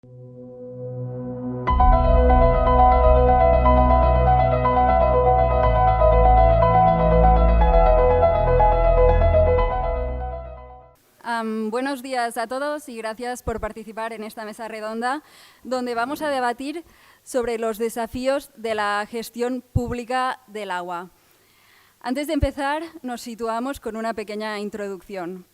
Buenos días a todos y gracias por participar en esta mesa redonda donde vamos a debatir sobre los desafíos de la gestión pública del agua. Antes de empezar, nos situamos con una pequeña introducción.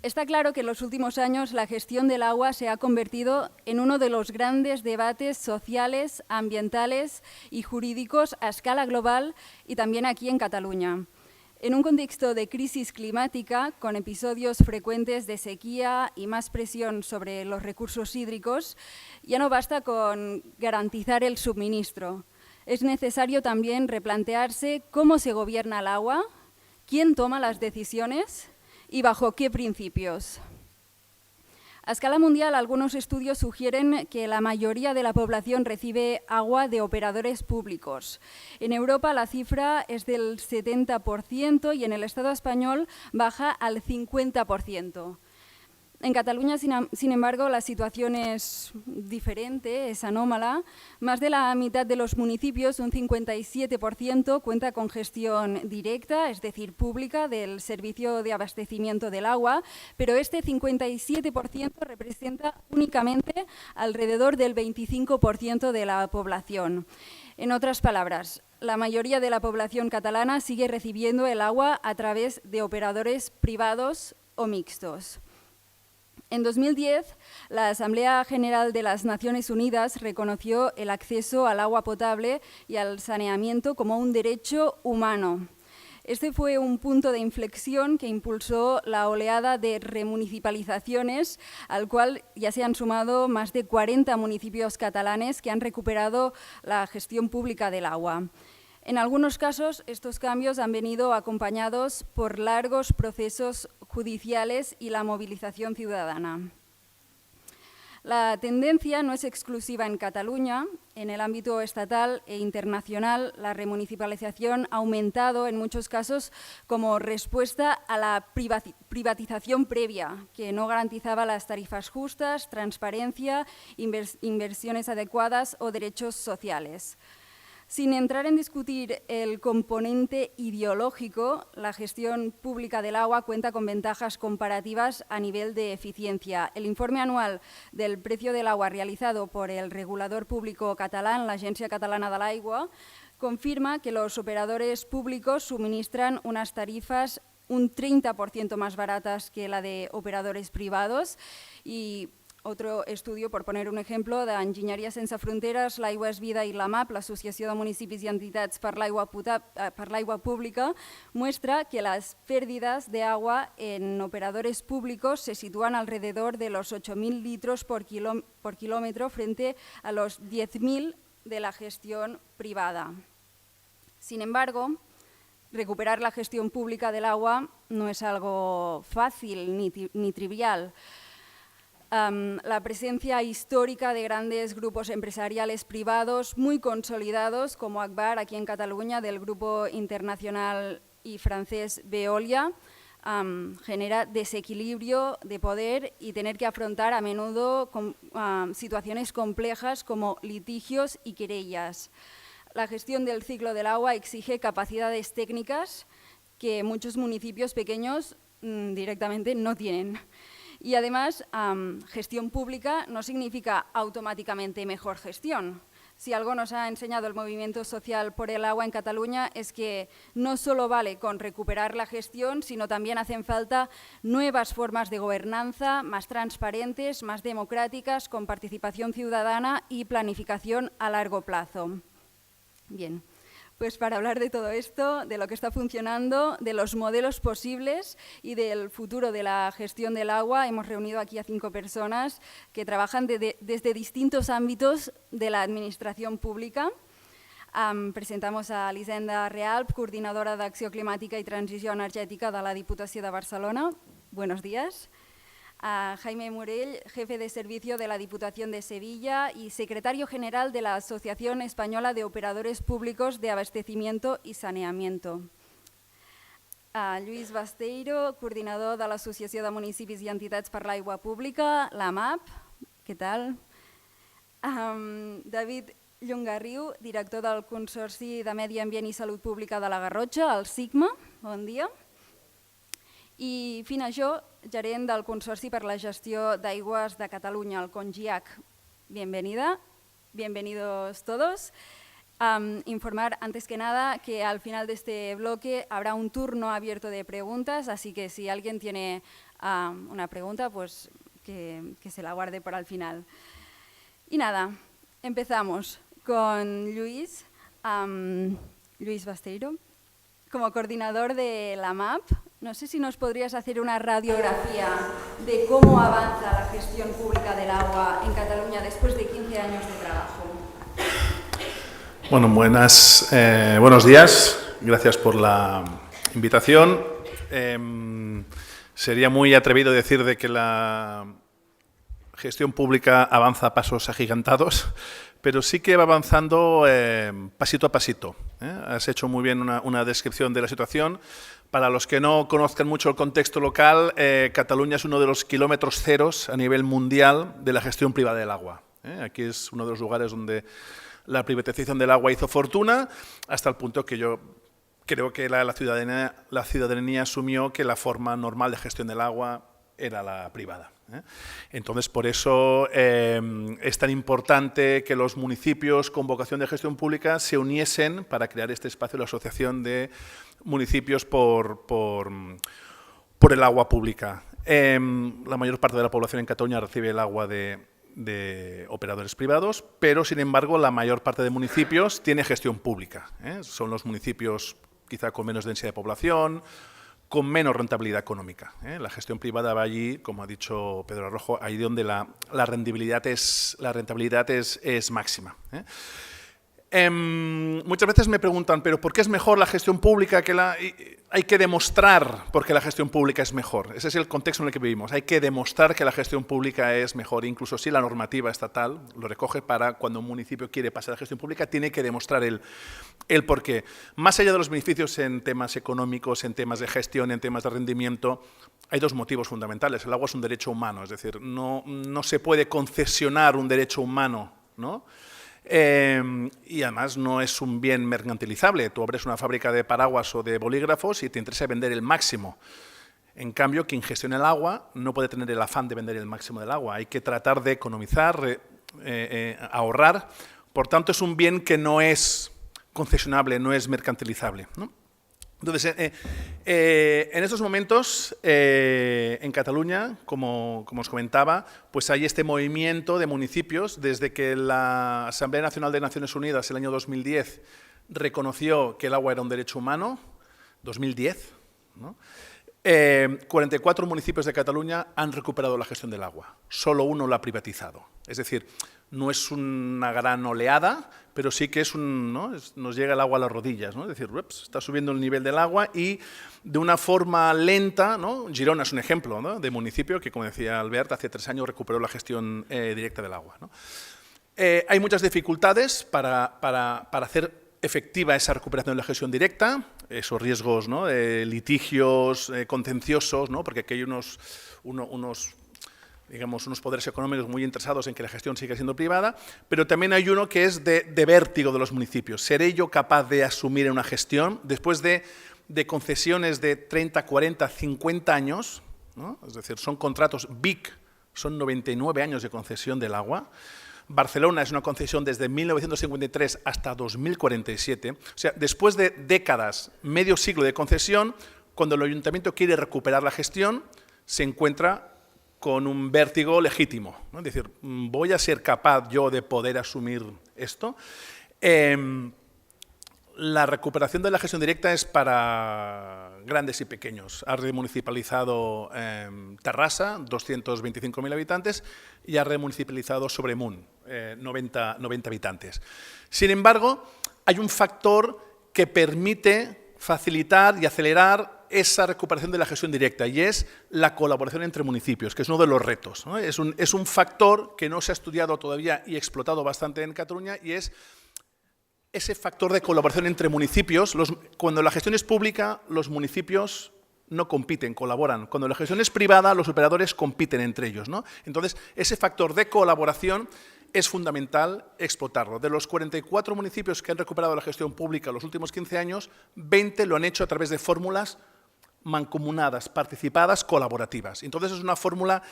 Está claro que en los últimos años la gestión del agua se ha convertido en uno de los grandes debates sociales, ambientales y jurídicos a escala global y también aquí en Cataluña. En un contexto de crisis climática, con episodios frecuentes de sequía y más presión sobre los recursos hídricos, ya no basta con garantizar el suministro. Es necesario también replantearse cómo se gobierna el agua, quién toma las decisiones y bajo qué principios. A escala mundial, algunos estudios sugieren que la mayoría de la población recibe agua de operadores públicos. En Europa la cifra es del 70% y en el Estado español baja al 50%. En Cataluña, sin embargo, la situación es diferente, es anómala. Más de la mitad de los municipios, un 57%, cuenta con gestión directa, es decir, pública, del servicio de abastecimiento del agua, pero este 57% representa únicamente alrededor del 25% de la población. En otras palabras, la mayoría de la población catalana sigue recibiendo el agua a través de operadores privados o mixtos. En 2010, la Asamblea General de las Naciones Unidas reconoció el acceso al agua potable y al saneamiento como un derecho humano. Este fue un punto de inflexión que impulsó la oleada de remunicipalizaciones, al cual ya se han sumado más de 40 municipios catalanes que han recuperado la gestión pública del agua. En algunos casos, estos cambios han venido acompañados por largos procesos judiciales y la movilización ciudadana. La tendencia no es exclusiva en Cataluña. En el ámbito estatal e internacional, la remunicipalización ha aumentado en muchos casos como respuesta a la privatización previa, que no garantizaba las tarifas justas, transparencia, inversiones adecuadas o derechos sociales. Sin entrar en discutir el componente ideológico, la gestión pública del agua cuenta con ventajas comparativas a nivel de eficiencia. El informe anual del precio del agua realizado por el regulador público catalán, la Agencia Catalana de l'Aigua, confirma que los operadores públicos suministran unas tarifas un 30% más baratas que la de operadores privados y otro estudio, por poner un ejemplo, d'Enginyeria Sense Fronteres, l'Aigua és Vida i la MAP, l'Associació de Municipis i Entitats per l'Aigua Pública, muestra que las pérdidas de agua en operadores públicos se sitúan alrededor de los 8.000 litros por kilómetro frente a los 10.000 de la gestión privada. Sin embargo, recuperar la gestión pública del agua no es algo fácil ni trivial. La presencia histórica de grandes grupos empresariales privados muy consolidados como Agbar aquí en Cataluña, del grupo internacional y francés Veolia, genera desequilibrio de poder y tener que afrontar a menudo situaciones complejas como litigios y querellas. La gestión del ciclo del agua exige capacidades técnicas que muchos municipios pequeños directamente no tienen. Y además, gestión pública no significa automáticamente mejor gestión. Si algo nos ha enseñado el movimiento social por el agua en Cataluña es que no solo vale con recuperar la gestión, sino también hacen falta nuevas formas de gobernanza más transparentes, más democráticas, con participación ciudadana y planificación a largo plazo. Bien. Pues para hablar de todo esto, de lo que está funcionando, de los modelos posibles y del futuro de la gestión del agua, hemos reunido aquí a 5 personas que trabajan desde distintos ámbitos de la administración pública. Presentamos a Elisenda Realp, coordinadora d'Acció Climàtica i Transició Energètica de la Diputació de Barcelona. Buenos días. A Jaime Morell, jefe de servicio de la Diputación de Sevilla y secretario general de la Asociación Española de Operadores Públicos de Abastecimiento y Saneamiento. A Lluís Basteiro, coordinador de l'Associació de Municipis i Entitats per l'Aigua Pública, la MAP. què tal? David Llongarriu, director del Consorci de Medi Ambient i Salut Pública de la Garrotxa, el SIGMA, bon dia. I Fina Jo, gerent del Consorci per la Gestió d'Aigües de Catalunya, el CONGIAC. Bienvenida, bienvenidos todos. Informar antes que nada que al final de este bloque habrá un turno abierto de preguntas, así que si alguien tiene una pregunta, pues que se la guarde para el final. Y nada, empezamos con Luis Basteiro, como coordinador de la MAP. No sé si nos podrías hacer una radiografía de cómo avanza la gestión pública del agua en Cataluña después de 15 años de trabajo. Bueno, buenos días. Gracias por la invitación. Sería muy atrevido decir de que la gestión pública avanza a pasos agigantados, pero sí que va avanzando pasito a pasito. Has hecho muy bien una descripción de la situación. Para los que no conozcan mucho el contexto local, Cataluña es uno de los kilómetros ceros a nivel mundial de la gestión privada del agua. Aquí es uno de los lugares donde la privatización del agua hizo fortuna, hasta el punto que yo creo que la ciudadanía asumió que la forma normal de gestión del agua era la privada. Entonces, por eso es tan importante que los municipios con vocación de gestión pública se uniesen para crear este espacio, la Asociación de Municipios por el Agua Pública. La mayor parte de la población en Cataluña recibe el agua de operadores privados, pero, sin embargo, la mayor parte de municipios tiene gestión pública. Son los municipios quizá con menos densidad de población, con menos rentabilidad económica. La gestión privada va allí, como ha dicho Pedro Arrojo, ahí donde la rentabilidad es máxima. Muchas veces me preguntan, ¿pero por qué es mejor la gestión pública que la...? Hay que demostrar por qué la gestión pública es mejor. Ese es el contexto en el que vivimos. Hay que demostrar que la gestión pública es mejor. Incluso si la normativa estatal lo recoge para cuando un municipio quiere pasar a la gestión pública, tiene que demostrar el por qué. Más allá de los beneficios en temas económicos, en temas de gestión, en temas de rendimiento, hay dos motivos fundamentales. El agua es un derecho humano, es decir, no se puede concesionar un derecho humano, ¿no? Y además no es un bien mercantilizable. Tú abres una fábrica de paraguas o de bolígrafos y te interesa vender el máximo. En cambio, quien gestiona el agua no puede tener el afán de vender el máximo del agua. Hay que tratar de economizar, ahorrar. Por tanto, es un bien que no es concesionable, no es mercantilizable, ¿no? Entonces, en estos momentos, en Cataluña, como os comentaba, pues hay este movimiento de municipios desde que la Asamblea Nacional de Naciones Unidas, el año 2010, reconoció que el agua era un derecho humano, 2010, ¿no? 44 municipios de Cataluña han recuperado la gestión del agua, solo uno lo ha privatizado. Es decir, no es una gran oleada, pero sí que nos llega el agua a las rodillas, ¿no? Es decir, está subiendo el nivel del agua y de una forma lenta, ¿no? Girona es un ejemplo, ¿no?, de municipio que, como decía Albert, hace 3 años recuperó la gestión directa del agua, ¿no? Hay muchas dificultades para hacer efectiva esa recuperación de la gestión directa, esos riesgos, ¿no?, de litigios contenciosos, ¿no?, porque aquí hay unos poderes económicos muy interesados en que la gestión siga siendo privada, pero también hay uno que es de vértigo de los municipios. ¿Seré yo capaz de asumir una gestión después de concesiones de 30, 40, 50 años, ¿no? Es decir, son contratos BIC, son 99 años de concesión del agua. Barcelona es una concesión desde 1953 hasta 2047. O sea, después de décadas, medio siglo de concesión, cuando el ayuntamiento quiere recuperar la gestión, se encuentra con un vértigo legítimo, ¿no? Es decir, ¿voy a ser capaz yo de poder asumir esto? La recuperación de la gestión directa es para grandes y pequeños. Ha remunicipalizado Terrassa, 225.000 habitantes, y ha remunicipalizado Sobremunt, 90 habitantes. Sin embargo, hay un factor que permite facilitar y acelerar esa recuperación de la gestión directa, y es la colaboración entre municipios, que es uno de los retos, ¿no? Es un factor que no se ha estudiado todavía y explotado bastante en Cataluña, y es ese factor de colaboración entre municipios. Cuando la gestión es pública, los municipios no compiten, colaboran. Cuando la gestión es privada, los operadores compiten entre ellos, ¿no? Entonces, ese factor de colaboración es fundamental explotarlo. De los 44 municipios que han recuperado la gestión pública en los últimos 15 años, 20 lo han hecho a través de fórmulas mancomunadas, participadas, colaborativas. Entonces, es una fórmula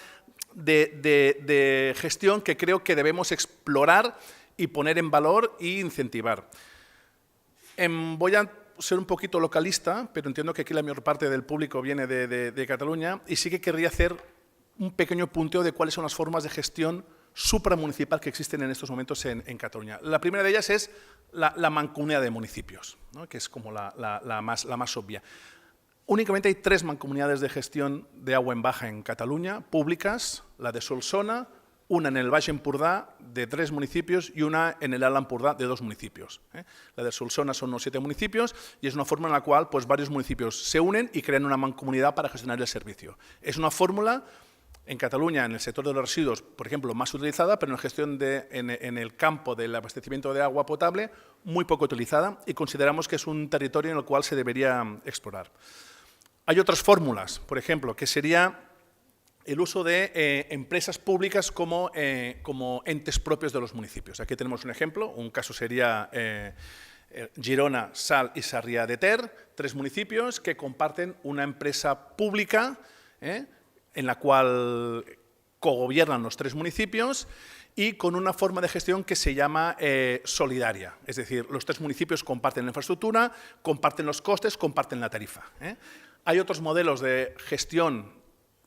de gestión que creo que debemos explorar y poner en valor e incentivar. Voy a ser un poquito localista, pero entiendo que aquí la mayor parte del público viene de Cataluña y sí que querría hacer un pequeño punteo de cuáles son las formas de gestión supramunicipal que existen en estos momentos en Cataluña. La primera de ellas es la mancomunidad de municipios, ¿no? Que es como la más obvia. Únicamente hay 3 mancomunidades de gestión de agua en baja en Cataluña, públicas, la de Solsona, una en el Baix Empordà de 3 municipios y una en el Alt Empordà de 2 municipios. La de Solsona son unos 7 municipios y es una forma en la cual pues, varios municipios se unen y crean una mancomunidad para gestionar el servicio. Es una fórmula en Cataluña, en el sector de los residuos, por ejemplo, más utilizada, pero en la gestión en el campo del abastecimiento de agua potable, muy poco utilizada y consideramos que es un territorio en el cual se debería explorar. Hay otras fórmulas, por ejemplo, que sería el uso de empresas públicas como entes propios de los municipios. Aquí tenemos un ejemplo, un caso sería Girona, Salt y Sarrià de Ter, 3 municipios que comparten una empresa pública en la cual cogobiernan los 3 municipios y con una forma de gestión que se llama solidaria. Es decir, los 3 municipios comparten la infraestructura, comparten los costes, comparten la tarifa. Hay otros modelos de gestión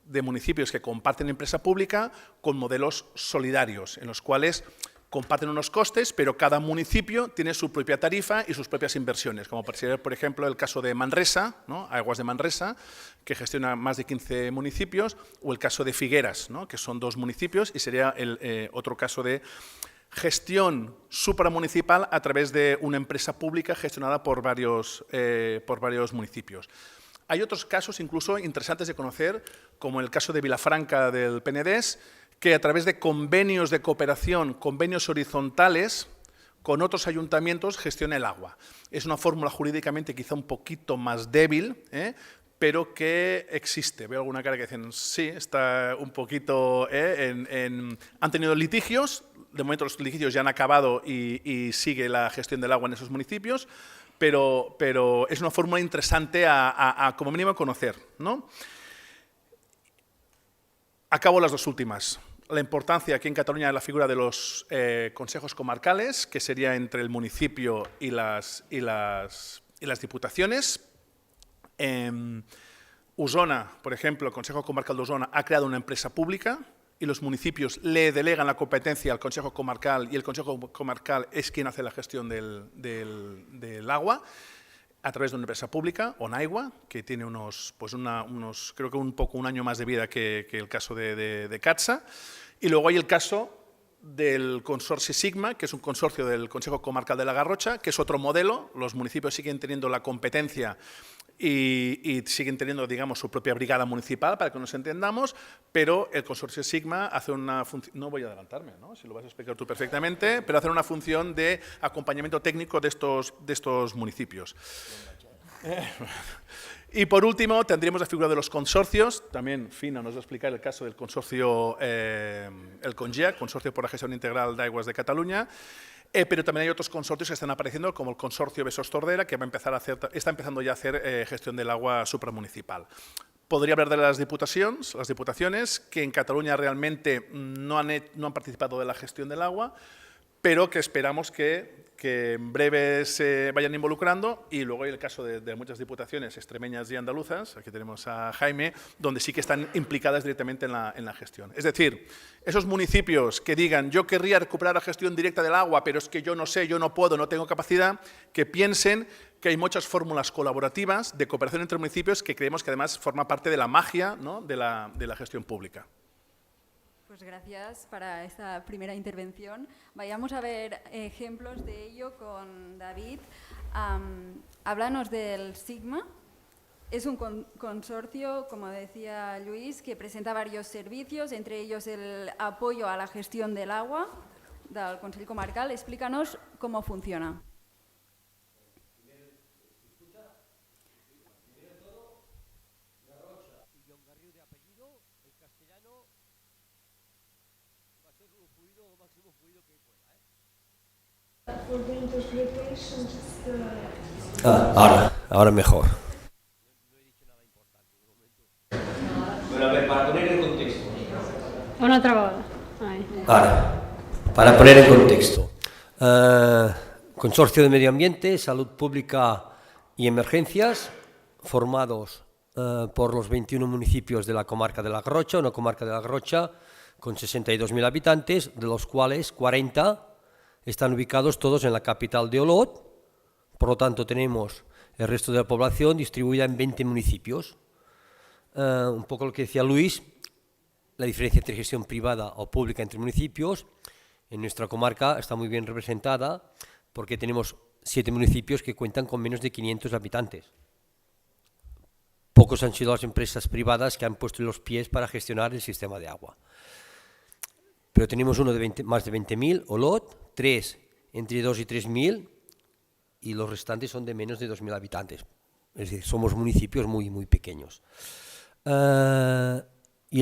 de municipios que comparten empresa pública con modelos solidarios, en los cuales comparten unos costes, pero cada municipio tiene su propia tarifa y sus propias inversiones, como por ejemplo el caso de Manresa, ¿no? Aguas de Manresa, que gestiona más de 15 municipios, o el caso de Figueras, ¿no? Que son 2 municipios, y sería otro caso de gestión supramunicipal a través de una empresa pública gestionada por varios municipios. Hay otros casos incluso interesantes de conocer, como el caso de Vilafranca del Penedès, que a través de convenios de cooperación, convenios horizontales, con otros ayuntamientos gestiona el agua. Es una fórmula jurídicamente quizá un poquito más débil, pero que existe. Veo alguna cara que dicen, sí, está un poquito... han tenido litigios, de momento los litigios ya han acabado y sigue la gestión del agua en esos municipios, pero es una fórmula interesante a como mínimo conocer, ¿no? Acabo las 2 últimas. La importancia aquí en Cataluña de la figura de los consejos comarcales, que sería entre el municipio y las diputaciones. Osona, por ejemplo, el Consejo Comarcal de Osona ha creado una empresa pública y los municipios le delegan la competencia al Consejo Comarcal y el Consejo Comarcal es quien hace la gestión del agua a través de una empresa pública, Onaigua, que tiene creo que un año más de vida que el caso de Catsa. Y luego hay el caso del consorcio Sigma, que es un consorcio del Consejo Comarcal de la Garrocha, que es otro modelo. Los municipios siguen teniendo la competencia y siguen teniendo, digamos, su propia brigada municipal, para que nos entendamos, pero el consorcio Sigma hace una función, no voy a adelantarme, ¿no? Si lo vas a explicar tú perfectamente, pero hace una función de acompañamiento técnico de estos municipios. Y por último, tendríamos la figura de los consorcios. También Fina nos va a explicar el caso del consorcio, el CONGEAC, Consorcio por la Gestión Integral de Aguas de Cataluña. Pero también hay otros consorcios que están apareciendo, como el consorcio Besòs-Tordera, que está empezando ya a hacer gestión del agua supramunicipal. Podría hablar de las diputaciones, que en Cataluña realmente no han participado de la gestión del agua, pero que esperamos que en breve se vayan involucrando. Y luego hay el caso de muchas diputaciones extremeñas y andaluzas, aquí tenemos a Jaime, donde sí que están implicadas directamente en la gestión. Es decir, esos municipios que digan, yo querría recuperar la gestión directa del agua, pero es que yo no sé, yo no puedo, no tengo capacidad, que piensen que hay muchas fórmulas colaborativas de cooperación entre municipios que creemos que además forma parte de la magia, ¿no? de la gestión pública. Pues gracias para esta primera intervención. Vayamos a ver ejemplos de ello con David. Háblanos del Sigma. Es un consorcio, como decía Luis, que presenta varios servicios, entre ellos el apoyo a la gestión del agua del Consell Comarcal. Explícanos cómo funciona. Ahora mejor. Bueno, a ver, para poner en contexto. Una altra vegada. Ahora, para poner en contexto. Consorcio de Medio Ambiente, Salud Pública y Emergencias, formados por los 21 municipios de la comarca de La Garrocha, una comarca de La Garrocha con 62.000 habitantes, de los cuales 40 están ubicados todos en la capital de Olot. Por lo tanto, tenemos el resto de la población distribuida en 20 municipios. Un poco lo que decía Luis, la diferencia entre gestión privada o pública entre municipios, en nuestra comarca está muy bien representada porque tenemos 7 municipios que cuentan con menos de 500 habitantes. Pocos han sido las empresas privadas que han puesto los pies para gestionar el sistema de agua. Pero tenemos uno de más de 20.000, Olot, 3 entre 2 y 3.000, y los restantes son de menos de 2.000 habitantes. Es decir, somos municipios muy, muy pequeños. Y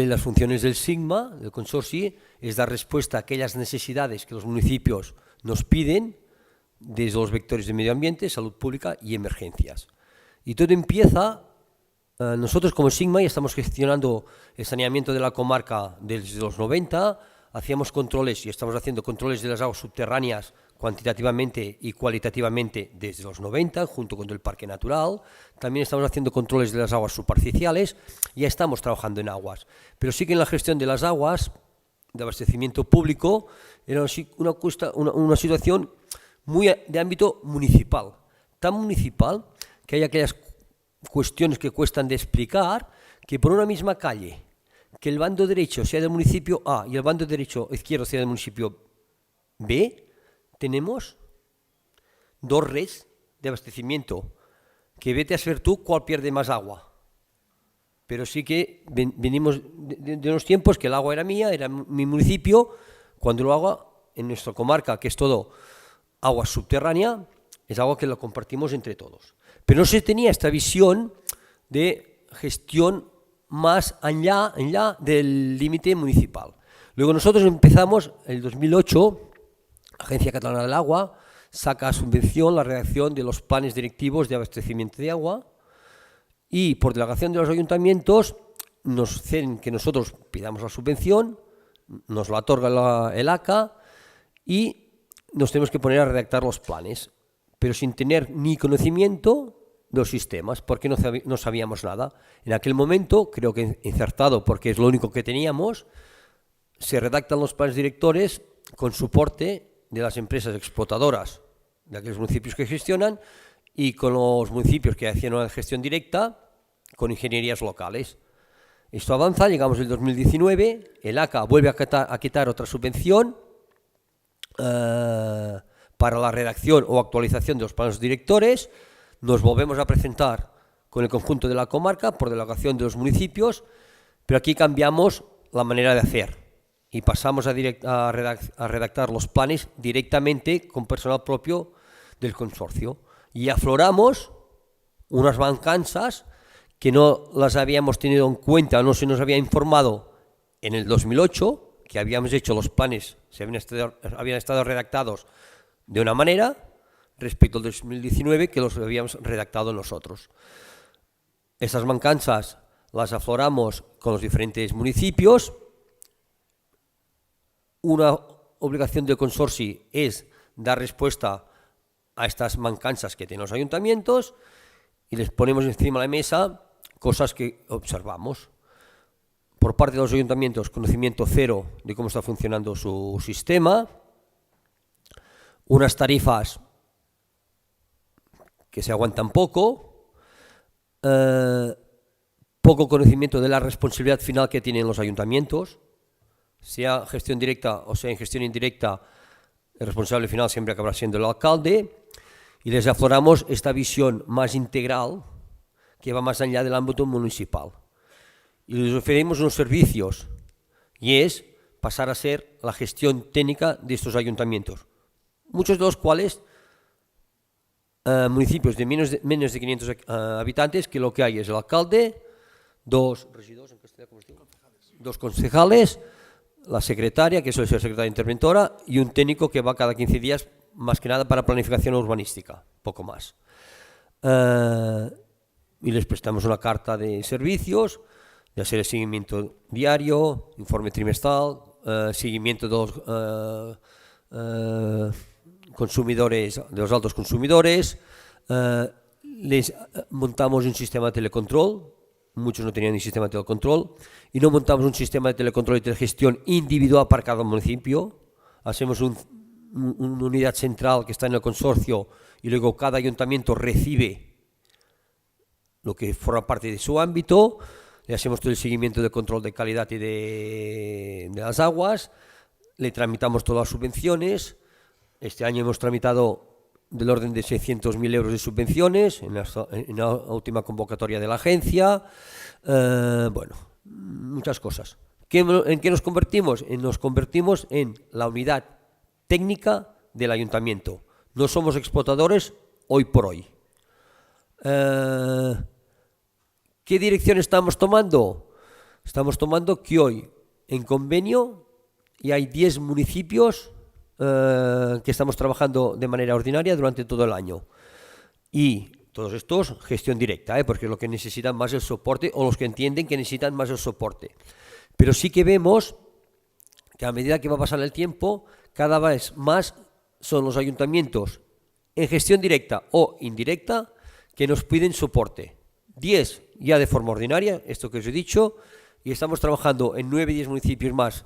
en las funciones del SIGMA, del consorcio, es dar respuesta a aquellas necesidades que los municipios nos piden desde los vectores de medio ambiente, salud pública y emergencias. Y todo empieza, nosotros como SIGMA ya estamos gestionando el saneamiento de la comarca desde los 90, hacíamos controles y estamos haciendo controles de las aguas subterráneas cuantitativamente y cualitativamente desde los 90, junto con el Parque Natural. También estamos haciendo controles de las aguas superficiales, ya estamos trabajando en aguas. Pero sí que en la gestión de las aguas, de abastecimiento público, era una situación muy de ámbito municipal. Tan municipal que hay aquellas cuestiones que cuestan de explicar, que por una misma calle, que el bando derecho sea del municipio A y el bando izquierdo sea del municipio B, tenemos 2 redes de abastecimiento, que vete a saber tú cuál pierde más agua. Pero sí que venimos de unos tiempos que el agua era mía, era mi municipio, cuando el agua en nuestra comarca, que es todo agua subterránea, es agua que la compartimos entre todos. Pero no se tenía esta visión de gestión más allá del límite municipal. Luego nosotros empezamos, en el 2008, Agencia Catalana del Agua saca a subvención la redacción de los planes directivos de abastecimiento de agua y por delegación de los ayuntamientos nos ceden que nosotros pidamos la subvención, nos la otorga el ACA y nos tenemos que poner a redactar los planes, pero sin tener ni conocimiento de los sistemas, porque no sabíamos nada. En aquel momento, creo que encertado, porque es lo único que teníamos, se redactan los planes directores con soporte de las empresas explotadoras de aquellos municipios que gestionan y con los municipios que hacían una gestión directa con ingenierías locales. Esto avanza, llegamos al 2019, el ACA vuelve a quitar otra subvención para la redacción o actualización de los planes directores, nos volvemos a presentar con el conjunto de la comarca por delegación de los municipios, pero aquí cambiamos la manera de hacer y pasamos a redactar los planes directamente con personal propio del consorcio. Y afloramos unas mancanzas que no las habíamos tenido en cuenta, no se nos había informado en el 2008, que habíamos hecho los planes, habían estado redactados de una manera, respecto al 2019, que los habíamos redactado nosotros. Esas mancanzas las afloramos con los diferentes municipios. Una obligación del consorcio es dar respuesta a estas mancanzas que tienen los ayuntamientos y les ponemos encima de la mesa cosas que observamos. Por parte de los ayuntamientos, conocimiento cero de cómo está funcionando su sistema, unas tarifas que se aguantan poco, poco conocimiento de la responsabilidad final que tienen los ayuntamientos, sea gestión directa o sea en gestión indirecta, el responsable final siempre acabará siendo el alcalde, y les afloramos esta visión más integral que va más allá del ámbito municipal. Y les ofrecemos unos servicios, y es pasar a ser la gestión técnica de estos ayuntamientos, muchos de los cuales municipios de menos de 500 habitantes, que lo que hay es el alcalde, dos concejales, la secretaria, que suele ser secretaria interventora, y un técnico que va cada 15 días, más que nada para planificación urbanística, poco más. Y les prestamos una carta de servicios, de hacer el seguimiento diario, informe trimestral, seguimiento de los consumidores, de los altos consumidores, les montamos un sistema de telecontrol, muchos no tenían ni sistema de telecontrol, y no montamos un sistema de telecontrol y telegestión individual para cada municipio, hacemos una unidad central que está en el consorcio y luego cada ayuntamiento recibe lo que forma parte de su ámbito, le hacemos todo el seguimiento de control de calidad y de las aguas, le tramitamos todas las subvenciones. Este año hemos tramitado del orden de 600.000 euros de subvenciones en la última convocatoria de la agencia. Bueno, muchas cosas. ¿En qué nos convertimos? Nos convertimos en la unidad técnica del ayuntamiento. No somos explotadores hoy por hoy. ¿Qué dirección estamos tomando? Estamos tomando que hoy, en convenio, y hay 10 municipios que estamos trabajando de manera ordinaria durante todo el año. Y todos estos, gestión directa, porque es lo que necesitan más el soporte, o los que entienden que necesitan más el soporte. Pero sí que vemos que a medida que va pasando el tiempo, cada vez más son los ayuntamientos en gestión directa o indirecta que nos piden soporte. 10 ya de forma ordinaria, esto que os he dicho, y estamos trabajando en 9 y 10 municipios más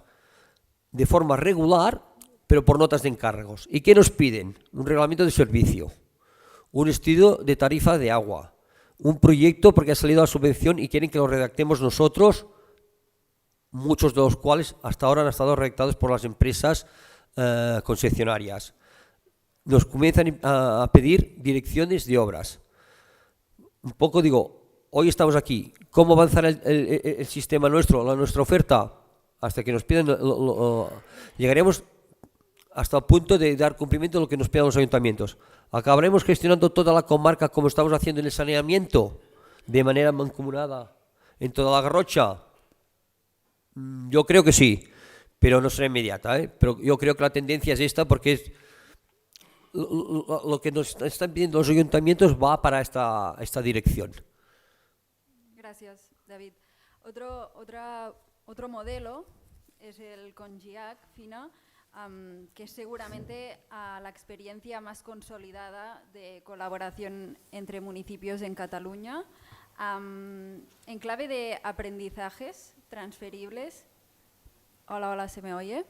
de forma regular, pero por notas de encargos. ¿Y qué nos piden? Un reglamento de servicio, un estudio de tarifa de agua, un proyecto porque ha salido a subvención y quieren que lo redactemos nosotros, muchos de los cuales hasta ahora han estado redactados por las empresas concesionarias. Nos comienzan a pedir direcciones de obras. Un poco digo, hoy estamos aquí, ¿cómo avanzará el sistema nuestro, nuestra oferta? Hasta que nos pidan, llegaremos hasta el punto de dar cumplimiento a lo que nos pidan los ayuntamientos. ¿Acabaremos gestionando toda la comarca como estamos haciendo en el saneamiento, de manera mancomunada, en toda la Garrocha? Yo creo que sí, pero no será inmediata, Pero yo creo que la tendencia es esta, porque es lo que nos están pidiendo los ayuntamientos va para esta dirección. Gracias, David. Otro modelo es el CONGIAC, FINA, que es seguramente la experiencia más consolidada de colaboración entre municipios en Cataluña, en clave de aprendizajes transferibles. Hola, ¿se me oye?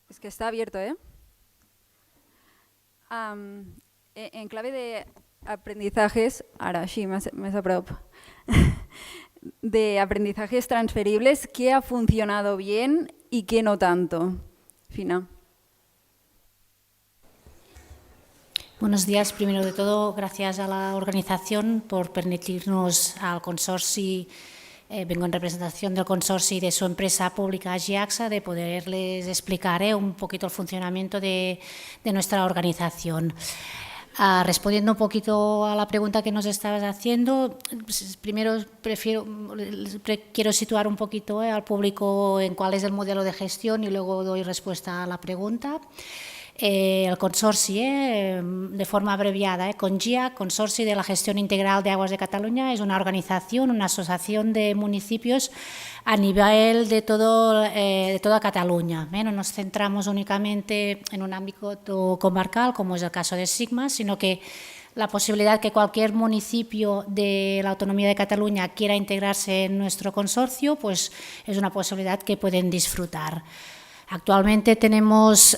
Es que está abierto, en clave de aprendizajes, ahora sí, más a prop, de aprendizajes transferibles, ¿qué ha funcionado bien y qué no tanto? Fina. Buenos días. Primero de todo, gracias a la organización por permitirnos al consorcio, vengo en representación del consorcio y de su empresa pública GIACSA, de poderles explicar un poquito el funcionamiento de nuestra organización. Respondiendo un poquito a la pregunta que nos estabas haciendo, primero quiero situar un poquito al público en cuál es el modelo de gestión y luego doy respuesta a la pregunta. El consorcio, de forma abreviada, CONGIAC, Consorcio de la Gestión Integral de Aguas de Cataluña, es una organización, una asociación de municipios a nivel de toda Cataluña. No nos centramos únicamente en un ámbito comarcal, como es el caso de Sigma, sino que la posibilidad que cualquier municipio de la Autonomía de Cataluña quiera integrarse en nuestro consorcio, pues es una posibilidad que pueden disfrutar. Actualmente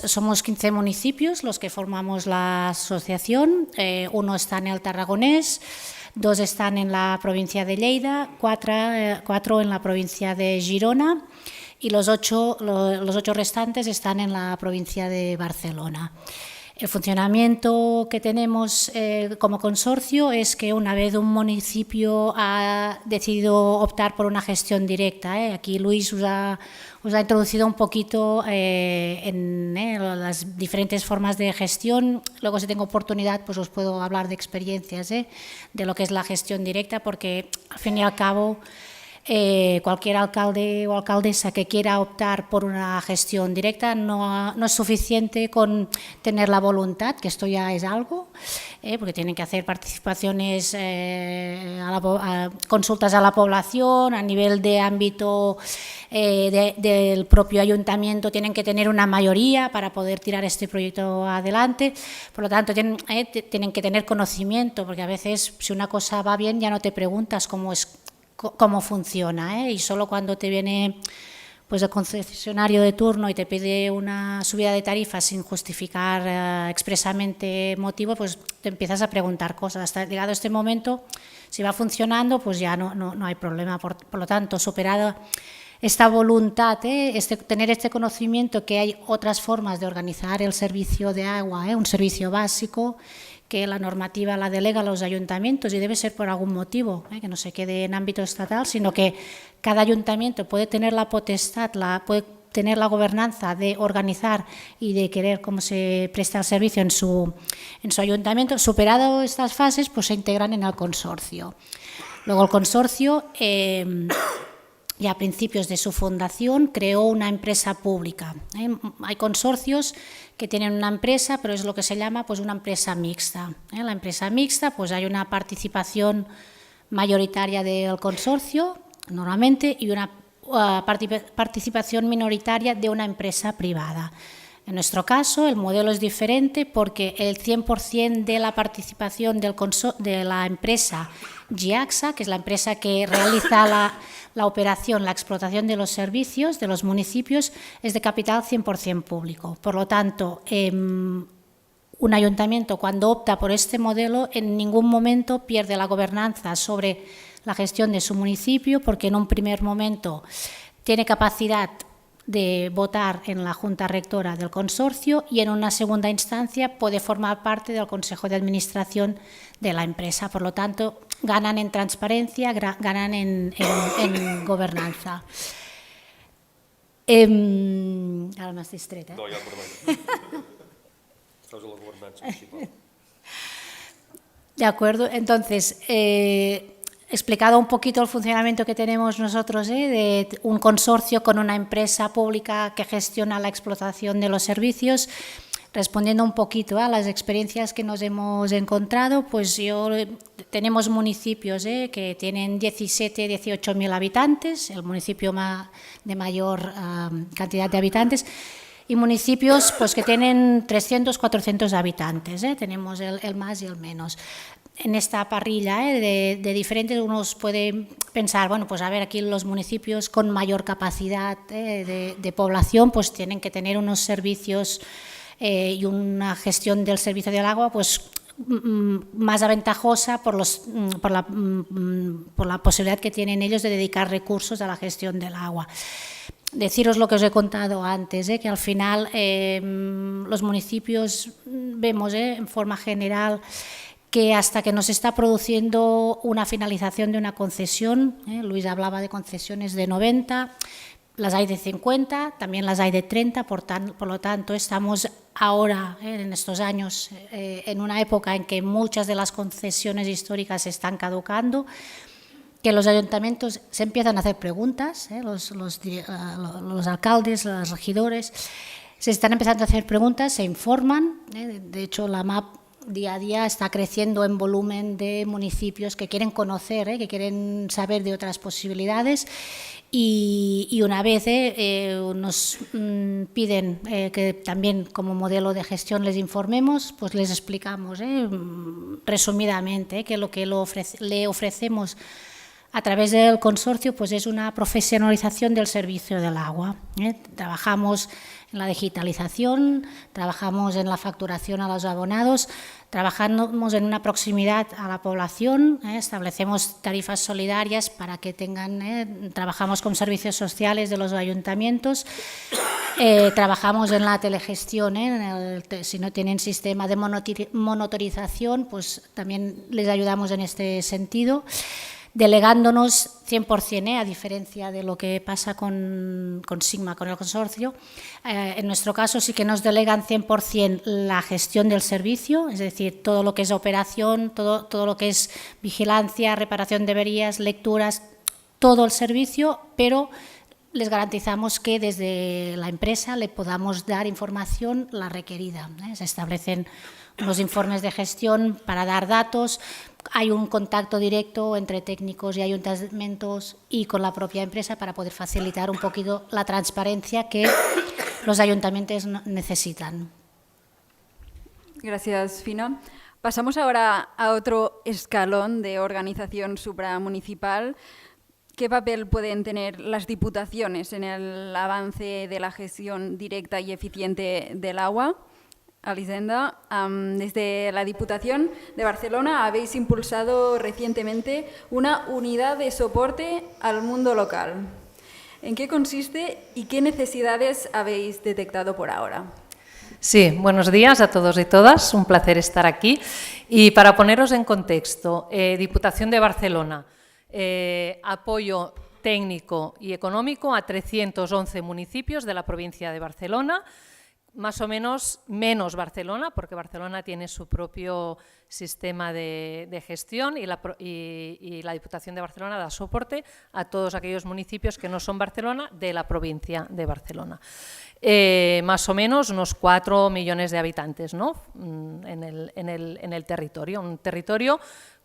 somos 15 municipios los que formamos la asociación, uno está en el Tarragonés, 2 están en la provincia de Lleida, 4 en la provincia de Girona y los 8 restantes están en la provincia de Barcelona. El funcionamiento que tenemos como consorcio es que una vez un municipio ha decidido optar por una gestión directa, aquí Luis os ha introducido un poquito en las diferentes formas de gestión, luego si tengo oportunidad pues os puedo hablar de experiencias de lo que es la gestión directa, porque al fin y al cabo cualquier alcalde o alcaldesa que quiera optar por una gestión directa no es suficiente con tener la voluntad, que esto ya es algo, porque tienen que hacer participaciones, consultas a la población, a nivel de ámbito del propio ayuntamiento tienen que tener una mayoría para poder tirar este proyecto adelante, por lo tanto tienen que tener conocimiento, porque a veces si una cosa va bien ya no te preguntas cómo funciona, y solo cuando te viene pues el concesionario de turno y te pide una subida de tarifas sin justificar expresamente motivo, pues te empiezas a preguntar cosas. Hasta llegado este momento, si va funcionando, pues ya no hay problema. Por lo tanto, superada esta voluntad, tener este conocimiento que hay otras formas de organizar el servicio de agua, un servicio básico, que la normativa la delega a los ayuntamientos y debe ser por algún motivo, que no se quede en ámbito estatal, sino que cada ayuntamiento puede tener la potestad, puede tener la gobernanza de organizar y de querer cómo se presta el servicio en su ayuntamiento. Superado estas fases, pues se integran en el consorcio. Luego el consorcio, y a principios de su fundación, creó una empresa pública. Hay consorcios que tienen una empresa, pero es lo que se llama pues una empresa mixta. La empresa mixta, pues hay una participación mayoritaria del consorcio, normalmente, y una participación minoritaria de una empresa privada. En nuestro caso, el modelo es diferente porque el 100% de la participación de la empresa GIACSA, que es la empresa que realiza la operación, la explotación de los servicios de los municipios, es de capital 100% público. Por lo tanto, un ayuntamiento cuando opta por este modelo en ningún momento pierde la gobernanza sobre la gestión de su municipio, porque en un primer momento tiene capacidad de votar en la Junta Rectora del consorcio y en una segunda instancia puede formar parte del Consejo de Administración de la empresa. Por lo tanto, ganan en transparencia, ganan en gobernanza. Ara m'has distret, No, ja el problema. Estàs a la governança municipal. De acuerdo, entonces, explicado un poquito el funcionamiento que tenemos nosotros, de un consorcio con una empresa pública que gestiona la explotación de los servicios, respondiendo un poquito a las experiencias que nos hemos encontrado, pues tenemos municipios que tienen 17, 18.000 habitantes, el municipio de mayor cantidad de habitantes, y municipios pues, que tienen 300, 400 habitantes, tenemos el más y el menos. En esta parrilla de diferentes, uno puede pensar, bueno, pues a ver, aquí los municipios con mayor capacidad de población pues tienen que tener unos servicios y una gestión del servicio del agua pues más aventajosa por la posibilidad que tienen ellos de dedicar recursos a la gestión del agua. Deciros lo que os he contado antes, que al final los municipios vemos en forma general que hasta que nos está produciendo una finalización de una concesión, Luis hablaba de concesiones de 90, las hay de 50, también las hay de 30, por lo tanto estamos ahora, en estos años, en una época en que muchas de las concesiones históricas están caducando, que los ayuntamientos se empiezan a hacer preguntas, los alcaldes, los regidores, se están empezando a hacer preguntas, se informan, de hecho la MAP día a día está creciendo en volumen de municipios que quieren conocer, que quieren saber de otras posibilidades y una vez nos piden que también como modelo de gestión les informemos, pues les explicamos resumidamente que lo que le ofrecemos a través del consorcio pues es una profesionalización del servicio del agua. Trabajamos en la digitalización, trabajamos en la facturación a los abonados, trabajamos en una proximidad a la población, establecemos tarifas solidarias para que trabajamos con servicios sociales de los ayuntamientos, trabajamos en la telegestión, si no tienen sistema de monitorización, pues también les ayudamos en este sentido. Delegándonos 100%, a diferencia de lo que pasa con Sigma, con el consorcio. En nuestro caso sí que nos delegan 100% la gestión del servicio, es decir, todo lo que es operación, todo lo que es vigilancia, reparación de averías, lecturas, todo el servicio, pero les garantizamos que desde la empresa le podamos dar información la requerida. Se establecen unos informes de gestión para dar datos, hay un contacto directo entre técnicos y ayuntamientos y con la propia empresa para poder facilitar un poquito la transparencia que los ayuntamientos necesitan. Gracias, Fina. Pasamos ahora a otro escalón de organización supramunicipal. ¿Qué papel pueden tener las diputaciones en el avance de la gestión directa y eficiente del agua? Elisenda, desde la Diputación de Barcelona habéis impulsado recientemente una unidad de soporte al mundo local. ¿En qué consiste y qué necesidades habéis detectado por ahora? Sí, buenos días a todos y todas, un placer estar aquí. Y para poneros en contexto, Diputación de Barcelona, apoyo técnico y económico a 311 municipios de la provincia de Barcelona, más o menos Barcelona, porque Barcelona tiene su propio sistema de gestión y la Diputación de Barcelona da soporte a todos aquellos municipios que no son Barcelona de la provincia de Barcelona. Más o menos unos 4 millones de habitantes, ¿no? en el territorio, un territorio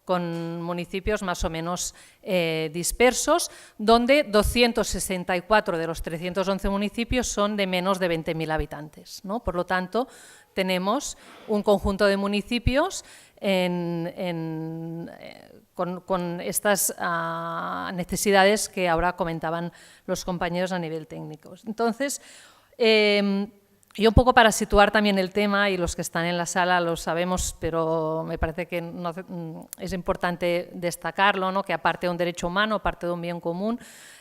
con municipios más o menos dispersos, donde 264 de los 311 municipios son de menos de 20.000 habitantes, ¿no? Por lo tanto, tenemos un conjunto de municipios con estas necesidades que ahora comentaban los compañeros a nivel técnico. Entonces, y un poco para situar también el tema, y los que están en la sala lo sabemos, pero me parece que es importante destacarlo, ¿no? Que aparte de un derecho humano, aparte de un bien común,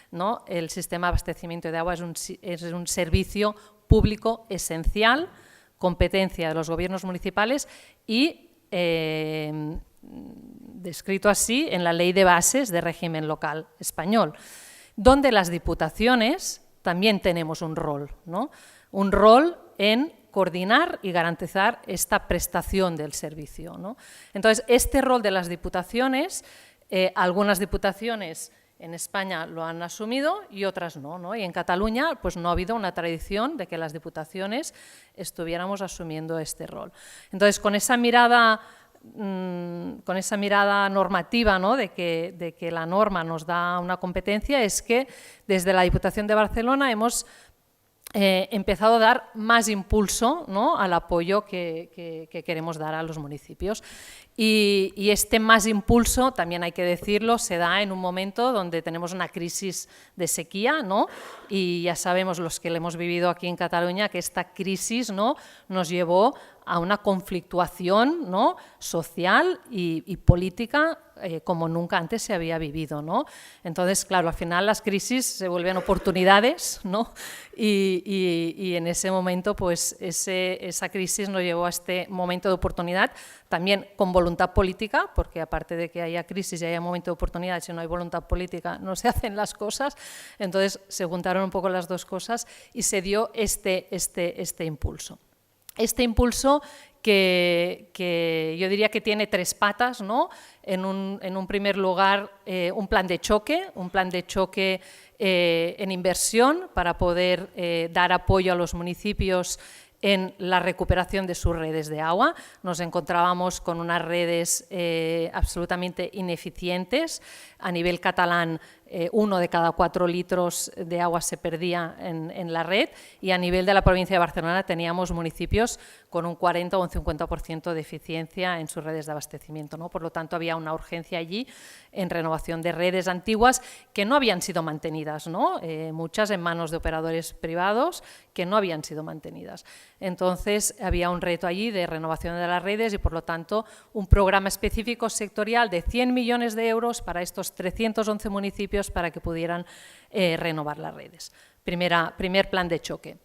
¿no? El sistema de abastecimiento de agua es un servicio público esencial, competencia de los gobiernos municipales y descrito así en la Ley de Bases de Régimen Local Español, donde las diputaciones también tenemos un rol, ¿no? Un rol en coordinar y garantizar esta prestación del servicio, ¿no? Entonces, este rol de las diputaciones, algunas diputaciones en España lo han asumido y otras no, ¿no? Y en Cataluña pues no ha habido una tradición de que las diputaciones estuviéramos asumiendo este rol. Entonces, con esa mirada normativa, ¿no? de que la norma nos da una competencia, es que desde la Diputación de Barcelona hemos empezado a dar más impulso, ¿no? al apoyo que queremos dar a los municipios. Y este más impulso, también hay que decirlo, se da en un momento donde tenemos una crisis de sequía, ¿no? Y ya sabemos los que lo hemos vivido aquí en Cataluña que esta crisis, ¿no? nos llevó a una conflictuación, ¿no? social y política como nunca antes se había vivido, ¿no? Entonces, claro, al final las crisis se vuelven oportunidades, ¿no? Y en ese momento, pues esa crisis nos llevó a este momento de oportunidad, también con voluntad política, porque aparte de que haya crisis y haya momento de oportunidad, si no hay voluntad política no se hacen las cosas. Entonces se juntaron un poco las dos cosas y se dio este impulso. Este impulso que yo diría que tiene tres patas, ¿no? En un primer lugar, un plan de choque en inversión para poder dar apoyo a los municipios en la recuperación de sus redes de agua. Nos encontrábamos con unas redes absolutamente ineficientes. A nivel catalán, 1 de cada 4 litros de agua se perdía en la red, y a nivel de la provincia de Barcelona teníamos municipios con un 40 o un 50% de eficiencia en sus redes de abastecimiento, ¿no? Por lo tanto, había una urgencia allí en renovación de redes antiguas que no habían sido mantenidas, ¿no? Muchas en manos de operadores privados que no habían sido mantenidas. Entonces, había un reto allí de renovación de las redes y, por lo tanto, un programa específico sectorial de 100 millones de euros para estos 311 municipios para que pudieran renovar las redes. Primer plan de choque.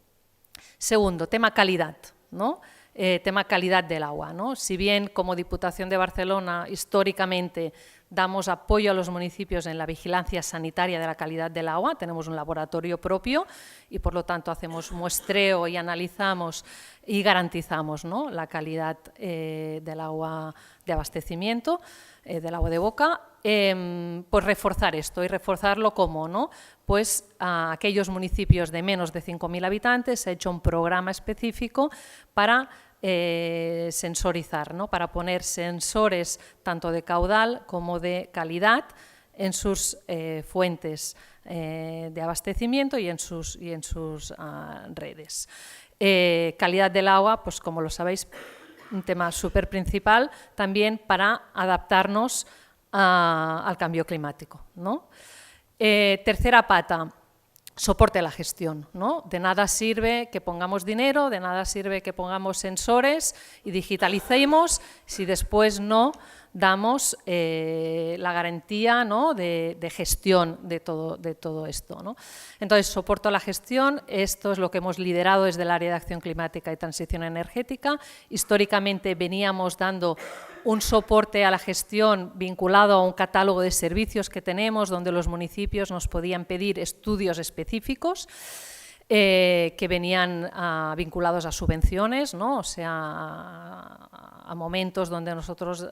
Segundo, tema calidad, ¿no? Tema calidad del agua, ¿no? Si bien como Diputación de Barcelona históricamente damos apoyo a los municipios en la vigilancia sanitaria de la calidad del agua, tenemos un laboratorio propio y por lo tanto hacemos muestreo y analizamos y garantizamos, ¿no? la calidad del agua de abastecimiento, del agua de boca. pues reforzar esto. ¿Y reforzarlo cómo, no? Pues a aquellos municipios de menos de 5.000 habitantes se ha hecho un programa específico para sensorizar, ¿no? Para poner sensores tanto de caudal como de calidad en sus fuentes de abastecimiento y en sus redes. Calidad del agua, pues como lo sabéis, un tema súper principal también para adaptarnos al cambio climático, ¿no? Tercera pata, soporte a la gestión, ¿no? De nada sirve que pongamos dinero, de nada sirve que pongamos sensores y digitalicemos si después no damos la garantía, ¿no? de gestión de todo esto, ¿no? Entonces, soporto a la gestión, esto es lo que hemos liderado desde el área de acción climática y transición energética. Históricamente veníamos dando un soporte a la gestión vinculado a un catálogo de servicios que tenemos, donde los municipios nos podían pedir estudios específicos que venían vinculados a subvenciones, ¿no? O sea, a momentos donde nosotros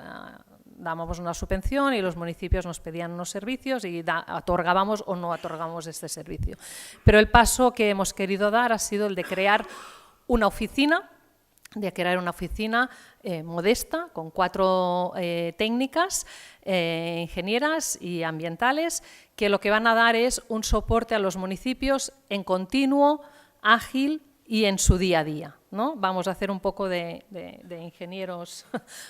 dábamos una subvención y los municipios nos pedían unos servicios y otorgábamos o no otorgábamos este servicio. Pero el paso que hemos querido dar ha sido el de crear una oficina, modesta, con 4 técnicas, ingenieras y ambientales, que lo que van a dar es un soporte a los municipios en continuo, ágil y en su día a día, ¿no? Vamos a hacer un poco de ingenieros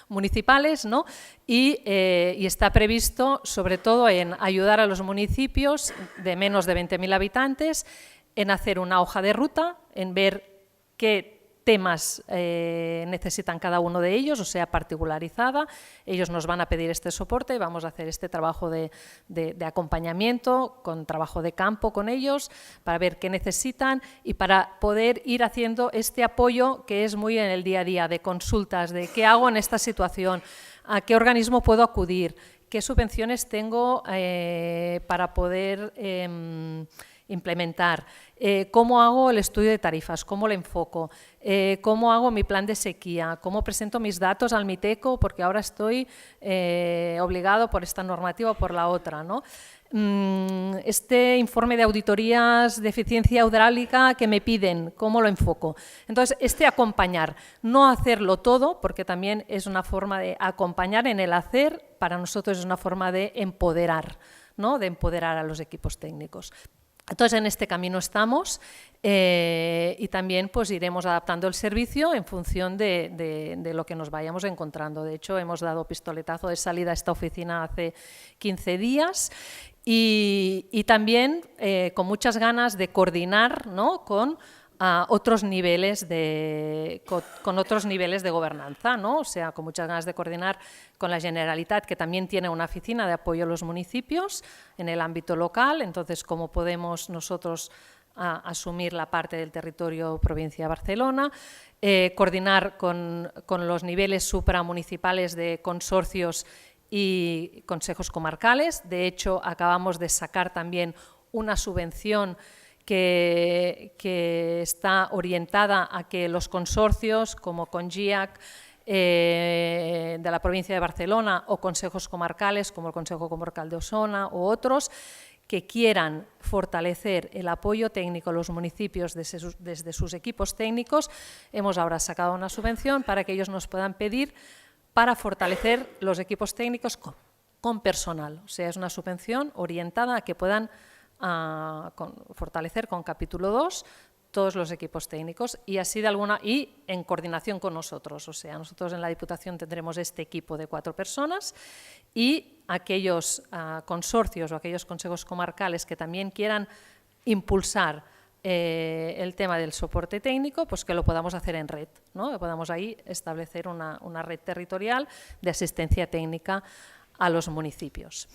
municipales, ¿no? Y está previsto sobre todo en ayudar a los municipios de menos de 20.000 habitantes en hacer una hoja de ruta, en ver qué temas necesitan cada uno de ellos, o sea, particularizada. Ellos nos van a pedir este soporte, vamos a hacer este trabajo de acompañamiento, con trabajo de campo con ellos, para ver qué necesitan y para poder ir haciendo este apoyo que es muy en el día a día, de consultas, de qué hago en esta situación, a qué organismo puedo acudir, qué subvenciones tengo para poder implementar, cómo hago el estudio de tarifas, cómo lo enfoco, cómo hago mi plan de sequía, cómo presento mis datos al Miteco, porque ahora estoy obligado por esta normativa o por la otra, ¿no? Este informe de auditorías de eficiencia hidráulica que me piden, ¿cómo lo enfoco? Entonces, acompañar, no hacerlo todo, porque también es una forma de acompañar en el hacer, para nosotros es una forma de empoderar, ¿no? De empoderar a los equipos técnicos. Entonces, en este camino estamos y también pues iremos adaptando el servicio en función de lo que nos vayamos encontrando. De hecho, hemos dado pistoletazo de salida a esta oficina hace 15 días y también con muchas ganas de coordinar, ¿no? con otros niveles de gobernanza, ¿no? O sea, con muchas ganas de coordinar con la Generalitat, que también tiene una oficina de apoyo a los municipios en el ámbito local. Entonces, ¿cómo podemos nosotros asumir la parte del territorio provincia de Barcelona? Coordinar con los niveles supramunicipales de consorcios y consejos comarcales. De hecho, acabamos de sacar también una subvención que está orientada a que los consorcios como CONGIAC de la provincia de Barcelona o consejos comarcales como el Consejo Comarcal de Osona u otros que quieran fortalecer el apoyo técnico a los municipios desde sus equipos técnicos, hemos ahora sacado una subvención para que ellos nos puedan pedir para fortalecer los equipos técnicos con personal. O sea, es una subvención orientada a que puedan fortalecer con capítulo 2 todos los equipos técnicos y así y en coordinación con nosotros. O sea, nosotros en la Diputación tendremos este equipo de 4 personas y aquellos consorcios o aquellos consejos comarcales que también quieran impulsar el tema del soporte técnico, pues que lo podamos hacer en red, ¿no? Que podamos ahí establecer una red territorial de asistencia técnica a los municipios.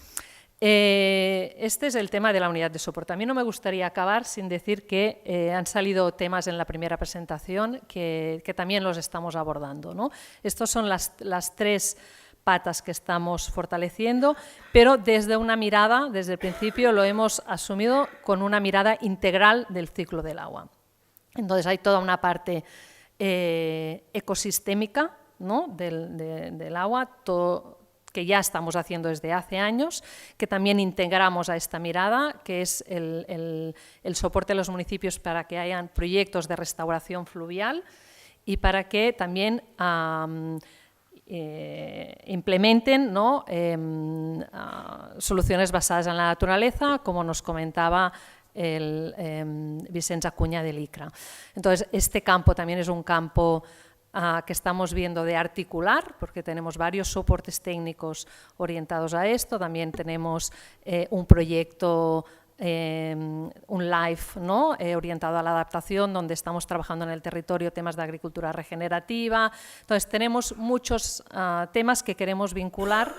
Este es el tema de la unidad de soporte. A mí no me gustaría acabar sin decir que han salido temas en la primera presentación que también los estamos abordando, ¿no? Estas son las 3 patas que estamos fortaleciendo, pero desde una mirada, desde el principio lo hemos asumido con una mirada integral del ciclo del agua. Entonces hay toda una parte ecosistémica, ¿no? del agua, todo que ya estamos haciendo desde hace años, que también integramos a esta mirada, que es el soporte a los municipios para que hayan proyectos de restauración fluvial y para que también implementen, ¿no?, soluciones basadas en la naturaleza, como nos comentaba el Vicenç Acuña del ICRA. Entonces, este campo también es un campo que estamos viendo de articular, porque tenemos varios soportes técnicos orientados a esto. También tenemos un proyecto, un live, ¿no?, orientado a la adaptación, donde estamos trabajando en el territorio temas de agricultura regenerativa. Entonces, tenemos muchos temas que queremos vincular,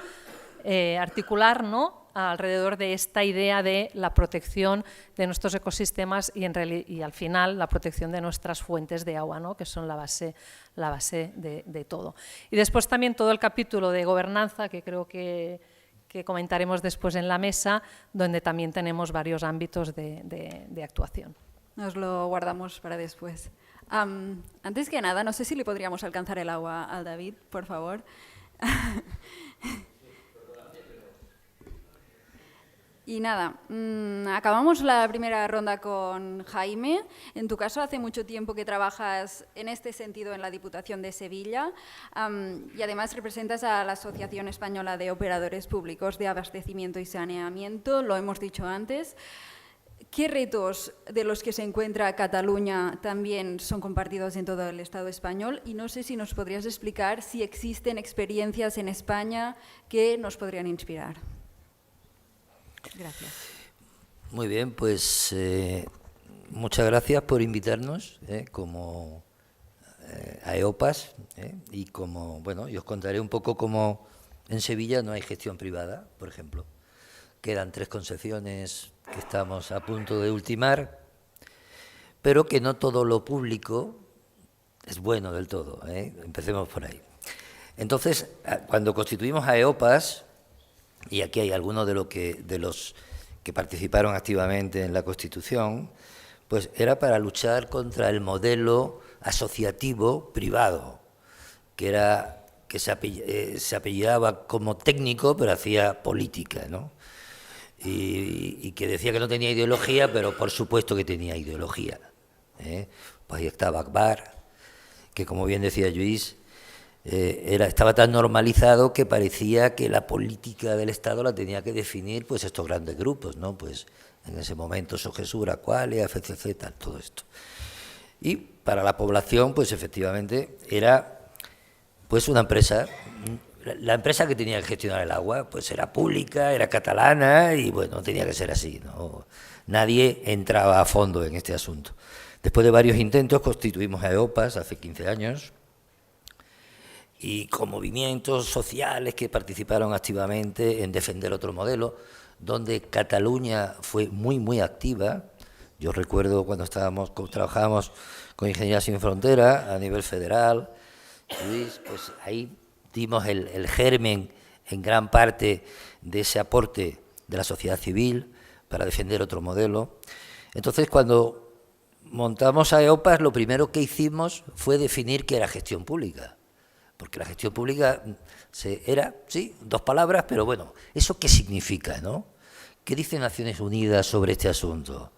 articular, ¿no?, alrededor de esta idea de la protección de nuestros ecosistemas y al final la protección de nuestras fuentes de agua, ¿no?, que son la base de todo. Y después también todo el capítulo de gobernanza, que creo que comentaremos después en la mesa, donde también tenemos varios ámbitos de actuación. Nos lo guardamos para después. Antes que nada, no sé si le podríamos alcanzar el agua al David, por favor. Y nada, acabamos la primera ronda con Jaime. En tu caso, hace mucho tiempo que trabajas en este sentido en la Diputación de Sevilla y además representas a la Asociación Española de Operadores Públicos de Abastecimiento y Saneamiento, lo hemos dicho antes. ¿Qué retos de los que se encuentra Cataluña también son compartidos en todo el Estado español? Y no sé si nos podrías explicar si existen experiencias en España que nos podrían inspirar. Gracias. Muy bien, pues muchas gracias por invitarnos como a EOPAS y como, bueno, yo os contaré un poco cómo en Sevilla no hay gestión privada, por ejemplo. Quedan 3 concesiones que estamos a punto de ultimar, pero que no todo lo público es bueno del todo, empecemos por ahí. Entonces, cuando constituimos a EOPAS, y aquí hay algunos de los que participaron activamente en la Constitución, pues era para luchar contra el modelo asociativo privado, que se apellidaba como técnico, pero hacía política, ¿no? Y que decía que no tenía ideología, pero por supuesto que tenía ideología. Pues ahí estaba Akbar, que como bien decía Lluís, estaba tan normalizado que parecía que la política del Estado la tenía que definir pues estos grandes grupos, ¿no? Pues en ese momento Sogesur, Aqualia, FCC, tal, todo esto. Y para la población, pues efectivamente era pues una empresa, la empresa que tenía que gestionar el agua, pues era pública, era catalana y bueno, tenía que ser así, ¿no? Nadie entraba a fondo en este asunto. Después de varios intentos constituimos a EOPAS hace 15 años, y con movimientos sociales que participaron activamente en defender otro modelo, donde Cataluña fue muy, muy activa. Yo recuerdo cuando trabajábamos con Ingeniería Sin Frontera a nivel federal, Luis, pues ahí dimos el germen en gran parte de ese aporte de la sociedad civil para defender otro modelo. Entonces, cuando montamos a EOPAS, lo primero que hicimos fue definir qué era gestión pública. Porque la gestión pública era, sí, 2 palabras, pero bueno, ¿eso qué significa, no? ¿Qué dice Naciones Unidas sobre este asunto?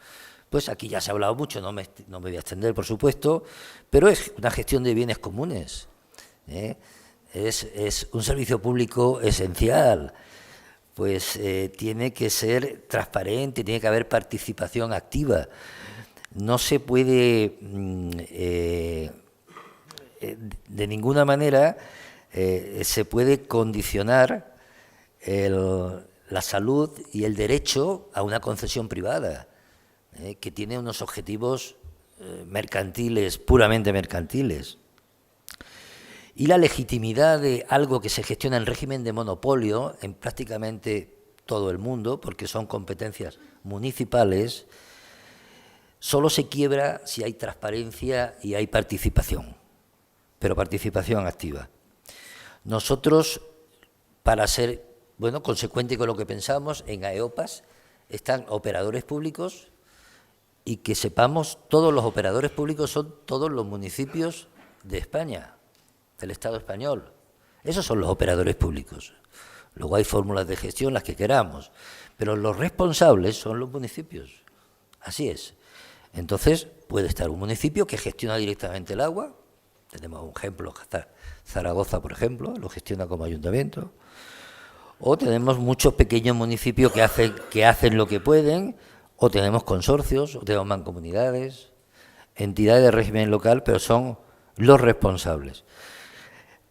Pues aquí ya se ha hablado mucho, no me voy a extender, por supuesto, pero es una gestión de bienes comunes. Es un servicio público esencial, pues tiene que ser transparente, tiene que haber participación activa. No se puede de ninguna manera se puede condicionar la salud y el derecho a una concesión privada, que tiene unos objetivos mercantiles, puramente mercantiles. Y la legitimidad de algo que se gestiona en régimen de monopolio en prácticamente todo el mundo, porque son competencias municipales, solo se quiebra si hay transparencia y hay participación, pero participación activa. Nosotros, para ser consecuente con lo que pensamos, en AEOPAS están operadores públicos, y que sepamos, todos los operadores públicos son todos los municipios de España, del Estado español. Esos son los operadores públicos. Luego hay fórmulas de gestión, las que queramos, pero los responsables son los municipios. Así es. Entonces, puede estar un municipio que gestiona directamente el agua. Tenemos un ejemplo, Zaragoza, por ejemplo, lo gestiona como ayuntamiento. O tenemos muchos pequeños municipios que hacen lo que pueden, o tenemos consorcios, o tenemos mancomunidades, entidades de régimen local, pero son los responsables.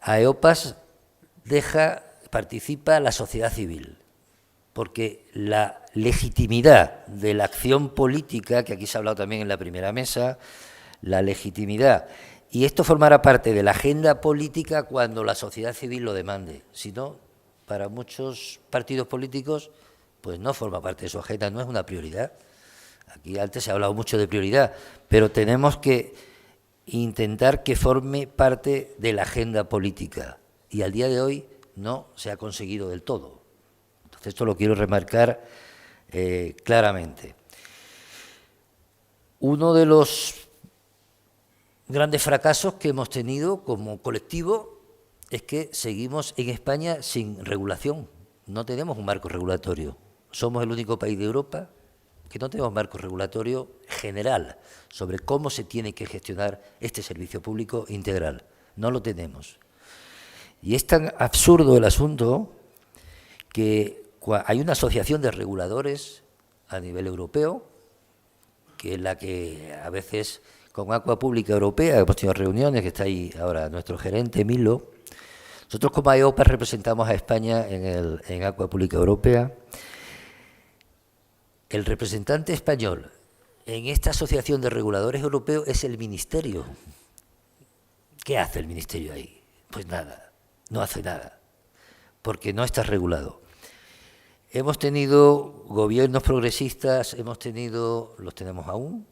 AEOPAS participa la sociedad civil, porque la legitimidad de la acción política, que aquí se ha hablado también en la primera mesa, la legitimidad, y esto formará parte de la agenda política cuando la sociedad civil lo demande. Si no, para muchos partidos políticos, pues no forma parte de su agenda, no es una prioridad. Aquí antes se ha hablado mucho de prioridad, pero tenemos que intentar que forme parte de la agenda política, y al día de hoy no se ha conseguido del todo. Entonces esto lo quiero remarcar claramente. Uno de los grandes fracasos que hemos tenido como colectivo es que seguimos en España sin regulación. No tenemos un marco regulatorio. Somos el único país de Europa que no tenemos marco regulatorio general sobre cómo se tiene que gestionar este servicio público integral. No lo tenemos. Y es tan absurdo el asunto que hay una asociación de reguladores a nivel europeo, que es la que a veces con Agua Pública Europea, hemos tenido reuniones, que está ahí ahora nuestro gerente Milo. Nosotros como AEOPAS representamos a España en Agua Pública Europea. El representante español en esta asociación de reguladores europeos es el Ministerio. ¿Qué hace el Ministerio ahí? Pues nada, no hace nada, porque no está regulado. Hemos tenido gobiernos progresistas, los tenemos aún,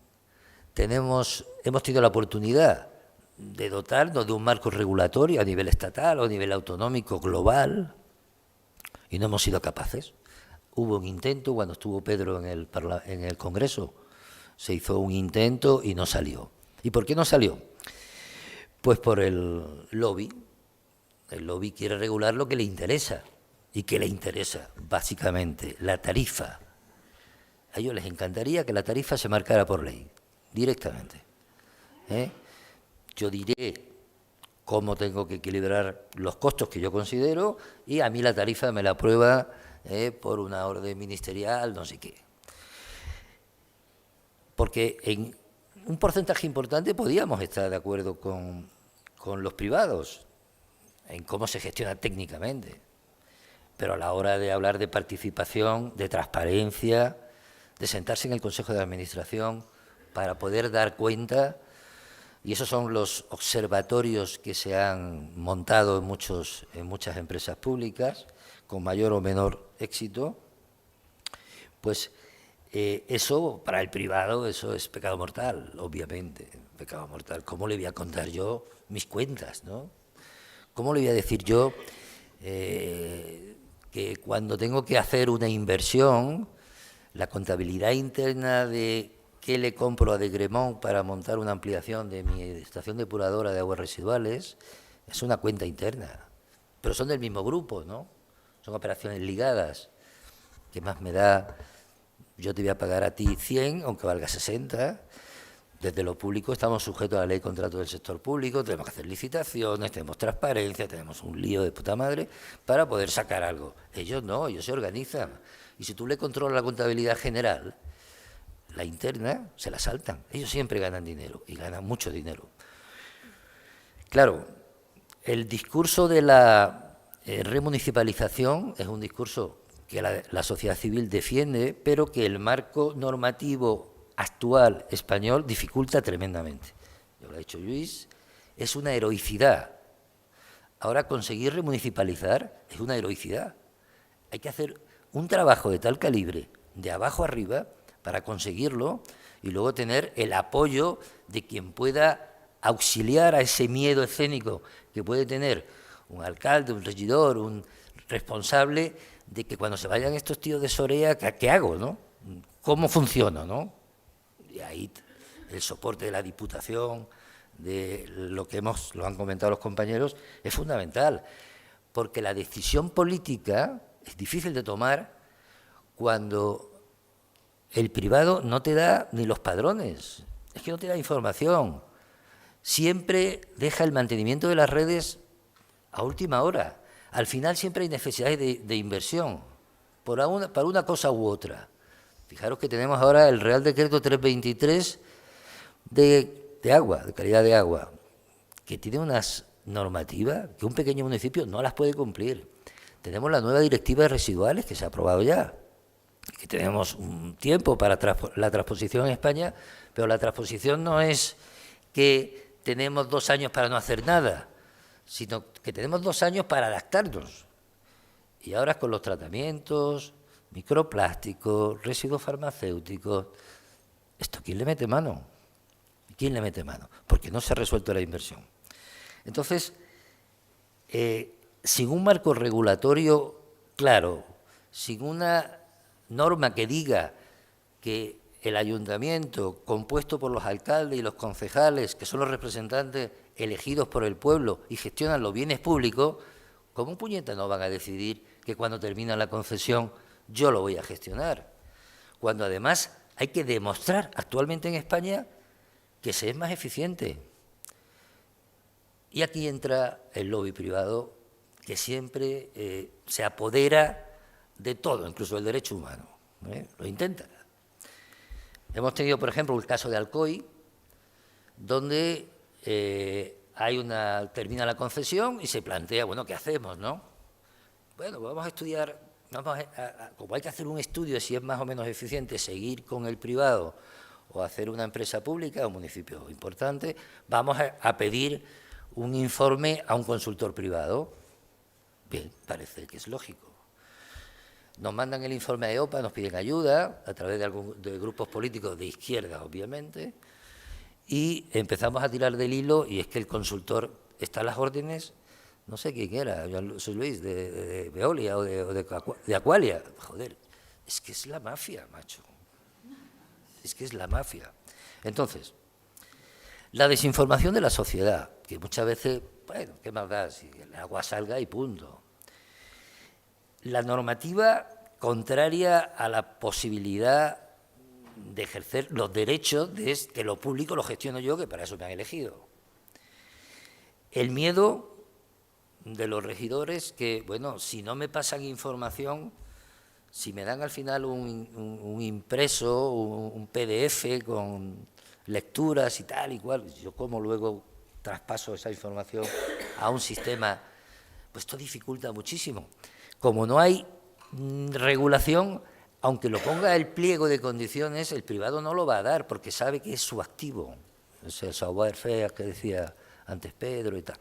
hemos tenido la oportunidad de dotarnos de un marco regulatorio a nivel estatal o a nivel autonómico global, y no hemos sido capaces. Hubo un intento cuando estuvo Pedro en el Congreso, se hizo un intento y no salió. ¿Y por qué no salió? Pues por el lobby. El lobby quiere regular lo que le interesa. ¿Y qué le interesa? Básicamente, la tarifa. A ellos les encantaría que la tarifa se marcara por ley, directamente. Yo diré cómo tengo que equilibrar los costos que yo considero, y a mí la tarifa me la aprueba por una orden ministerial, no sé qué. Porque en un porcentaje importante podíamos estar de acuerdo con los privados en cómo se gestiona técnicamente, pero a la hora de hablar de participación, de transparencia, de sentarse en el Consejo de Administración para poder dar cuenta, y esos son los observatorios que se han montado en muchas empresas públicas, con mayor o menor éxito, pues eso para el privado, eso es pecado mortal, obviamente, pecado mortal. ¿Cómo le voy a contar yo mis cuentas, no? ¿Cómo le voy a decir yo que cuando tengo que hacer una inversión, la contabilidad interna de qué le compro a Degremont para montar una ampliación de mi estación depuradora de aguas residuales, es una cuenta interna, pero son del mismo grupo, ¿no? Son operaciones ligadas. ¿Qué más me da? Yo te voy a pagar a ti 100, aunque valga 60. Desde lo público estamos sujetos a la ley de contratos del sector público, tenemos que hacer licitaciones, tenemos transparencia, tenemos un lío de puta madre para poder sacar algo. Ellos no, ellos se organizan. Y si tú le controlas la contabilidad general, la interna, se la saltan. Ellos siempre ganan dinero, y ganan mucho dinero. Claro, el discurso de la remunicipalización es un discurso que la sociedad civil defiende, pero que el marco normativo actual español dificulta tremendamente. Ya lo ha dicho Luis, es una heroicidad. Ahora conseguir remunicipalizar es una heroicidad. Hay que hacer un trabajo de tal calibre, de abajo arriba, para conseguirlo, y luego tener el apoyo de quien pueda auxiliar a ese miedo escénico que puede tener un alcalde, un regidor, un responsable, de que cuando se vayan estos tíos de Sorea, ¿qué hago, no? ¿Cómo funciona, no? Y ahí el soporte de la Diputación, de lo han comentado los compañeros, es fundamental, porque la decisión política es difícil de tomar cuando el privado no te da ni los padrones, es que no te da información. Siempre deja el mantenimiento de las redes a última hora. Al final siempre hay necesidades de inversión, para una cosa u otra. Fijaros que tenemos ahora el Real Decreto 323 de agua, de calidad de agua, que tiene unas normativas que un pequeño municipio no las puede cumplir. Tenemos la nueva directiva de residuales que se ha aprobado ya, que tenemos un tiempo para la transposición en España, pero la transposición no es que tenemos 2 años para no hacer nada, sino que tenemos 2 años para adaptarnos. Y ahora con los tratamientos, microplásticos, residuos farmacéuticos, ¿esto quién le mete mano? ¿Quién le mete mano? Porque no se ha resuelto la inversión. Entonces, sin un marco regulatorio claro, sin una norma que diga que el ayuntamiento, compuesto por los alcaldes y los concejales, que son los representantes elegidos por el pueblo y gestionan los bienes públicos, ¿cómo puñeta no van a decidir que cuando termina la concesión yo lo voy a gestionar? Cuando además hay que demostrar actualmente en España que se es más eficiente. Y aquí entra el lobby privado, que siempre se apodera de todo, incluso del derecho humano. Lo intenta. Hemos tenido, por ejemplo, el caso de Alcoy, donde termina la concesión y se plantea, bueno, ¿qué hacemos, no? Bueno, vamos a estudiar, como hay que hacer un estudio de si es más o menos eficiente seguir con el privado o hacer una empresa pública, un municipio importante, vamos a pedir un informe a un consultor privado. Bien, parece que es lógico. Nos mandan el informe a EOPA, nos piden ayuda, a través de grupos políticos de izquierda, obviamente, y empezamos a tirar del hilo, y es que el consultor está a las órdenes, no sé quién era, José Luis, de Veolia o de Aqualia. Joder, es que es la mafia, macho. Es que es la mafia. Entonces, la desinformación de la sociedad, que muchas veces, bueno, ¿qué más da? Si el agua salga y punto. La normativa contraria a la posibilidad de ejercer los derechos de que lo público lo gestiono yo, que para eso me han elegido. El miedo de los regidores que, bueno, si no me pasan información, si me dan al final un impreso, un PDF con lecturas y tal y cual, yo como luego traspaso esa información a un sistema, pues esto dificulta muchísimo. Como no hay regulación, aunque lo ponga el pliego de condiciones, el privado no lo va a dar porque sabe que es su activo. Es el savoir-faire que decía antes Pedro y tal.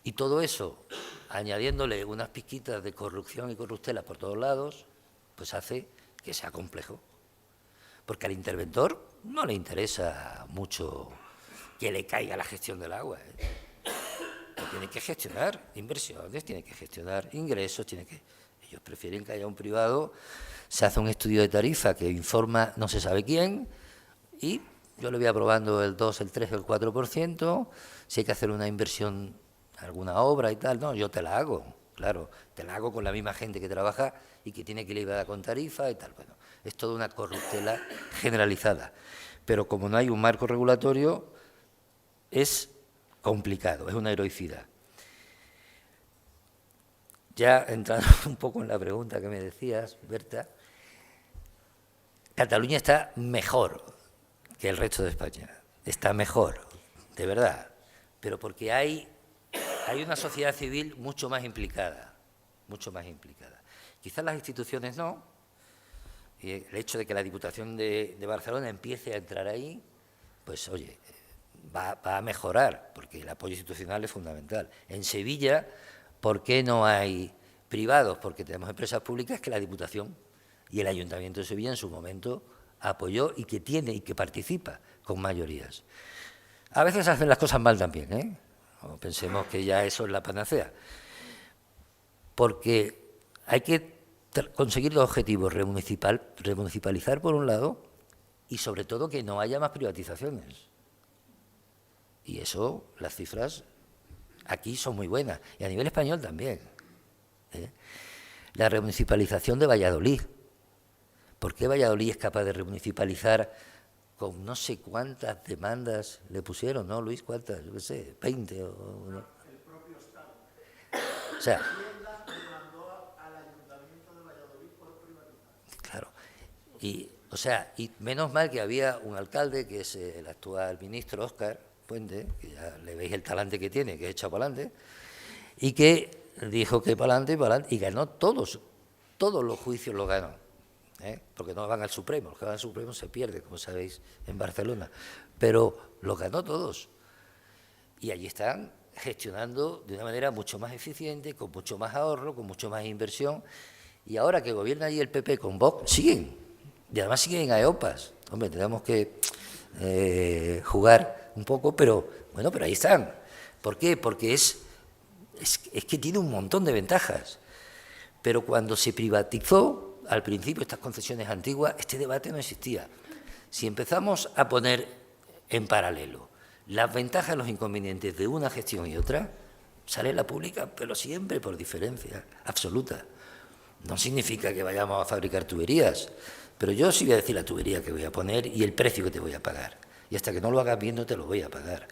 Y todo eso, añadiéndole unas pizquitas de corrupción y corruptela por todos lados, pues hace que sea complejo. Porque al interventor no le interesa mucho que le caiga la gestión del agua. Tiene que gestionar inversiones, tiene que gestionar ingresos, ellos prefieren que haya un privado, se hace un estudio de tarifa que informa no se sabe quién y yo le voy aprobando el 2, el 3, el 4%, si hay que hacer una inversión, alguna obra y tal, no, yo te la hago, claro, te la hago con la misma gente que trabaja y que tiene que lidiar con tarifa y tal, bueno, es toda una corruptela generalizada, pero como no hay un marco regulatorio, es complicado, es una heroicidad. Ya entrando un poco en la pregunta que me decías, Berta, Cataluña está mejor que el resto de España, está mejor, de verdad, pero porque hay una sociedad civil mucho más implicada, mucho más implicada. Quizás las instituciones no, y el hecho de que la Diputación de Barcelona empiece a entrar ahí, pues oye, va a mejorar, porque el apoyo institucional es fundamental. En Sevilla, ¿por qué no hay privados? Porque tenemos empresas públicas que la Diputación y el Ayuntamiento de Sevilla en su momento apoyó y que tiene y que participa con mayorías. A veces hacen las cosas mal también, ¿eh? No pensemos que ya eso es la panacea. Porque hay que conseguir los objetivos, remunicipalizar por un lado y sobre todo que no haya más privatizaciones. Y eso, las cifras aquí son muy buenas, y a nivel español también. La remunicipalización de Valladolid. ¿Por qué Valladolid es capaz de remunicipalizar con no sé cuántas demandas le pusieron, ¿no, Luis? ¿Cuántas? Yo qué sé, 20 o no. El propio Estado. O sea, claro. Y, o sea, y menos mal que había un alcalde, que es el actual ministro Óscar Puente, que ya le veis el talante que tiene, que es echado para adelante, y que dijo que para adelante, y ganó todos los juicios los ganó. Porque no van al Supremo, los que van al Supremo se pierden, como sabéis, en Barcelona, pero los ganó todos. Y allí están gestionando de una manera mucho más eficiente, con mucho más ahorro, con mucho más inversión, y ahora que gobierna allí el PP con Vox, siguen, y además siguen en AEOPAS. Hombre, tenemos que jugar un poco, pero bueno, pero ahí están. ¿Por qué? Porque es que tiene un montón de ventajas, pero cuando se privatizó, al principio, estas concesiones antiguas, este debate no existía. Si empezamos a poner en paralelo las ventajas y los inconvenientes de una gestión y otra, sale la pública, pero siempre por diferencia absoluta. No significa que vayamos a fabricar tuberías, pero yo sí voy a decir la tubería que voy a poner y el precio que te voy a pagar. Y hasta que no lo hagas bien no te lo voy a pagar.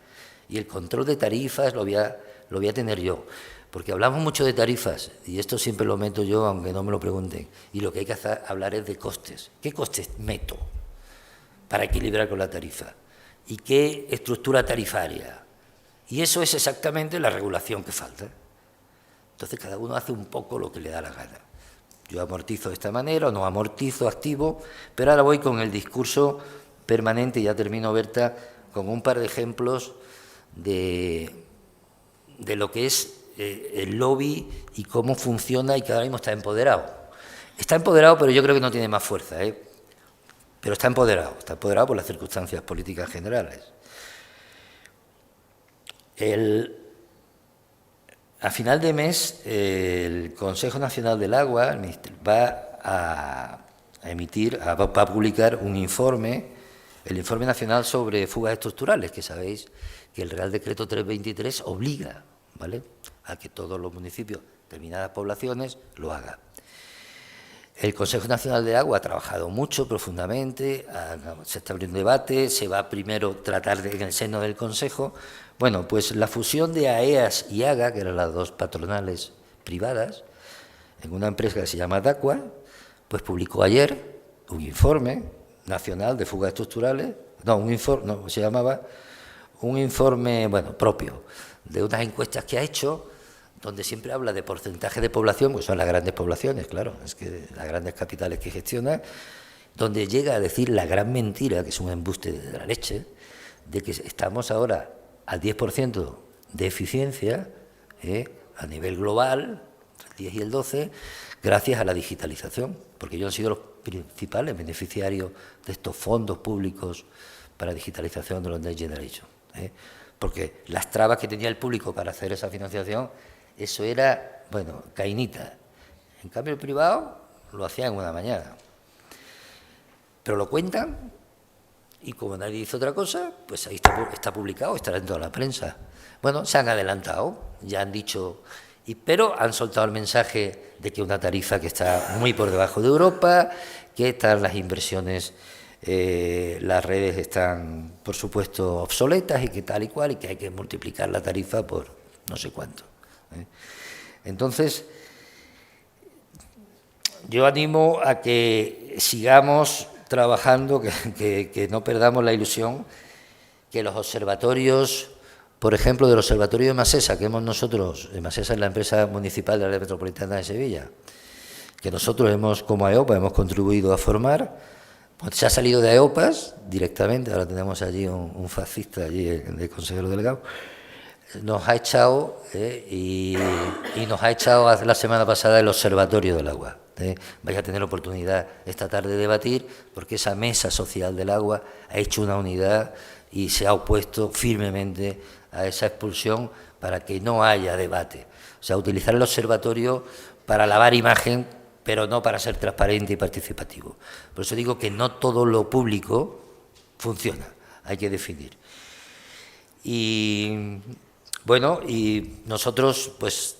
Y el control de tarifas lo voy a tener yo. Porque hablamos mucho de tarifas, y esto siempre lo meto yo, aunque no me lo pregunten, y lo que hay que hablar es de costes. ¿Qué costes meto para equilibrar con la tarifa? ¿Y qué estructura tarifaria? Y eso es exactamente la regulación que falta. Entonces cada uno hace un poco lo que le da la gana. Yo amortizo de esta manera, o no amortizo, activo, pero ahora voy con el discurso permanente, y ya termino, Berta, con un par de ejemplos de lo que es el lobby y cómo funciona, y que ahora mismo está empoderado. Está empoderado, pero yo creo que no tiene más fuerza, pero está empoderado por las circunstancias políticas generales. A final de mes, el Consejo Nacional del Agua va a publicar un informe, el Informe Nacional sobre Fugas Estructurales, que sabéis que el Real Decreto 323 obliga, ¿vale?, a que todos los municipios, determinadas poblaciones, lo hagan. El Consejo Nacional de Agua ha trabajado mucho, profundamente, se está abriendo debate, se va primero a tratar en el seno del Consejo. Bueno, pues la fusión de AEAS y AGA, que eran las dos patronales privadas, en una empresa que se llama DACUA, pues publicó ayer un informe nacional de fugas estructurales, un informe, bueno, propio, de unas encuestas que ha hecho, donde siempre habla de porcentaje de población, pues son las grandes poblaciones, claro, es que las grandes capitales que gestiona, donde llega a decir la gran mentira, que es un embuste de la leche, de que estamos ahora al 10% de eficiencia a nivel global, el 10 y el 12, gracias a la digitalización, porque ellos han sido los principales beneficiarios de estos fondos públicos para digitalización de los Next Generation. Porque las trabas que tenía el público para hacer esa financiación, eso era, bueno, cainita. En cambio, el privado lo hacía en una mañana. Pero lo cuentan, y como nadie dice otra cosa, pues ahí está publicado, estará en toda la prensa. Bueno, se han adelantado, ya han dicho, pero han soltado el mensaje de que una tarifa que está muy por debajo de Europa, que están las inversiones, las redes están, por supuesto, obsoletas, y que tal y cual, y que hay que multiplicar la tarifa por no sé cuánto. Entonces, yo animo a que sigamos trabajando, que no perdamos la ilusión, que los observatorios, por ejemplo, del observatorio de Masesa, que hemos nosotros, Masesa es la empresa municipal de la área metropolitana de Sevilla, que nosotros como AEOPA hemos contribuido a formar, pues se ha salido de AEOPAS directamente, ahora tenemos allí un fascista allí de consejero delegado, nos ha echado y nos ha echado la semana pasada el Observatorio del Agua. Vais a tener oportunidad esta tarde de debatir, porque esa mesa social del agua ha hecho una unidad y se ha opuesto firmemente a esa expulsión para que no haya debate. O sea, utilizar el observatorio para lavar imagen, pero no para ser transparente y participativo. Por eso digo que no todo lo público funciona, hay que definir. Y Bueno, y nosotros pues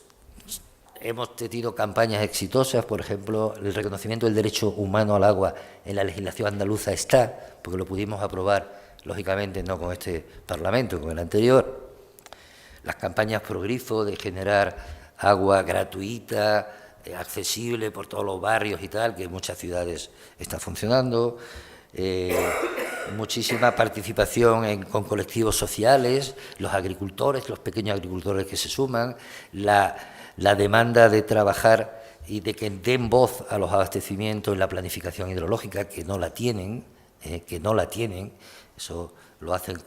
hemos tenido campañas exitosas, por ejemplo, el reconocimiento del derecho humano al agua en la legislación andaluza está, porque lo pudimos aprobar, lógicamente, no con este Parlamento, con el anterior. Las campañas pro grifo de generar agua gratuita, accesible por todos los barrios y tal, que en muchas ciudades está funcionando. Muchísima participación con colectivos sociales, los agricultores, los pequeños agricultores que se suman, la demanda de trabajar y de que den voz a los abastecimientos en la planificación hidrológica, que no la tienen, eso lo hacen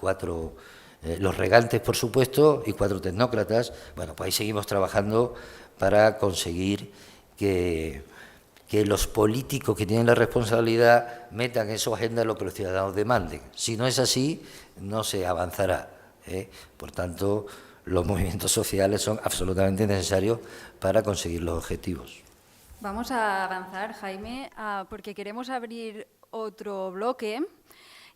los regantes, por supuesto, y 4 tecnócratas. Bueno, pues ahí seguimos trabajando para conseguir que los políticos que tienen la responsabilidad metan en su agenda lo que los ciudadanos demanden. Si no es así, no se avanzará, ¿eh? Por tanto, los movimientos sociales son absolutamente necesarios para conseguir los objetivos. Vamos a avanzar, Jaime, porque queremos abrir otro bloque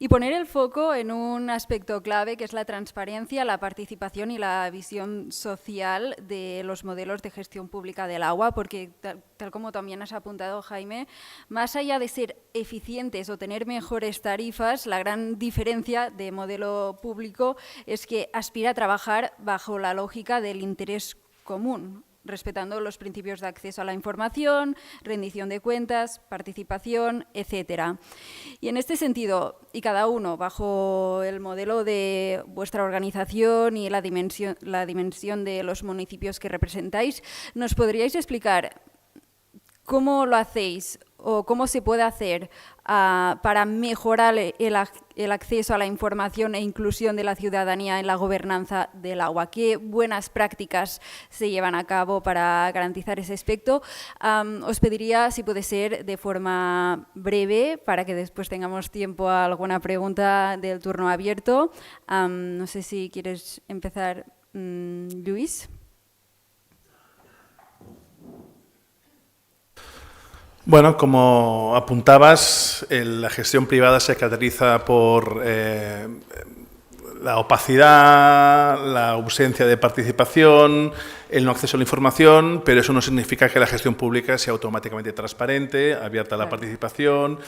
y poner el foco en un aspecto clave que es la transparencia, la participación y la visión social de los modelos de gestión pública del agua, porque tal como también has apuntado, Jaime, más allá de ser eficientes o tener mejores tarifas, la gran diferencia de modelo público es que aspira a trabajar bajo la lógica del interés común, respetando los principios de acceso a la información, rendición de cuentas, participación, etcétera. Y en este sentido, y cada uno bajo el modelo de vuestra organización y la dimensión de los municipios que representáis, ¿nos podríais explicar cómo lo hacéis o cómo se puede hacer para mejorar el acceso a la información e inclusión de la ciudadanía en la gobernanza del agua? ¿Qué buenas prácticas se llevan a cabo para garantizar ese aspecto? Os pediría, si puede ser, de forma breve, para que después tengamos tiempo a alguna pregunta del turno abierto. No sé si quieres empezar, Luis. Bueno, como apuntabas, la gestión privada se caracteriza por la opacidad, la ausencia de participación, el no acceso a la información, pero eso no significa que la gestión pública sea automáticamente transparente, abierta a la participación,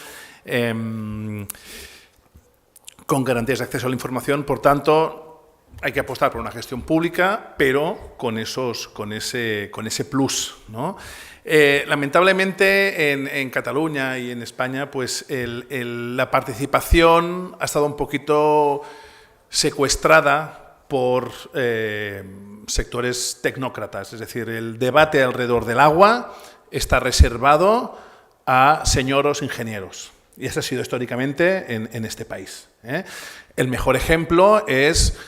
con garantías de acceso a la información. Por tanto, hay que apostar por una gestión pública, pero con ese plus, ¿no? Lamentablemente en Cataluña y en España pues la participación ha estado un poquito secuestrada por sectores tecnócratas, es decir, el debate alrededor del agua está reservado a señoros ingenieros y eso ha sido históricamente en este país, ¿eh? El mejor ejemplo es...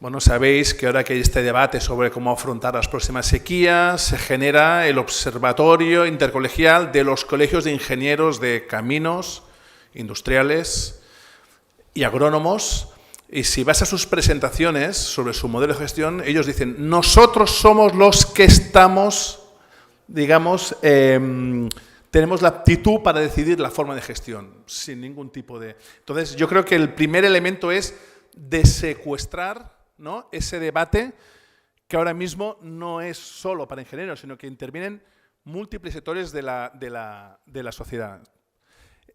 Bueno, sabéis que ahora que hay este debate sobre cómo afrontar las próximas sequías, se genera el Observatorio Intercolegial de los Colegios de Ingenieros de Caminos, Industriales y Agrónomos. Y si vas a sus presentaciones sobre su modelo de gestión, ellos dicen, nosotros somos los que estamos, digamos, tenemos la aptitud para decidir la forma de gestión, sin ningún tipo de... Entonces, yo creo que el primer elemento es desecuestrar, ¿no?, ese debate que ahora mismo no es solo para ingenieros, sino que intervienen múltiples sectores de la sociedad.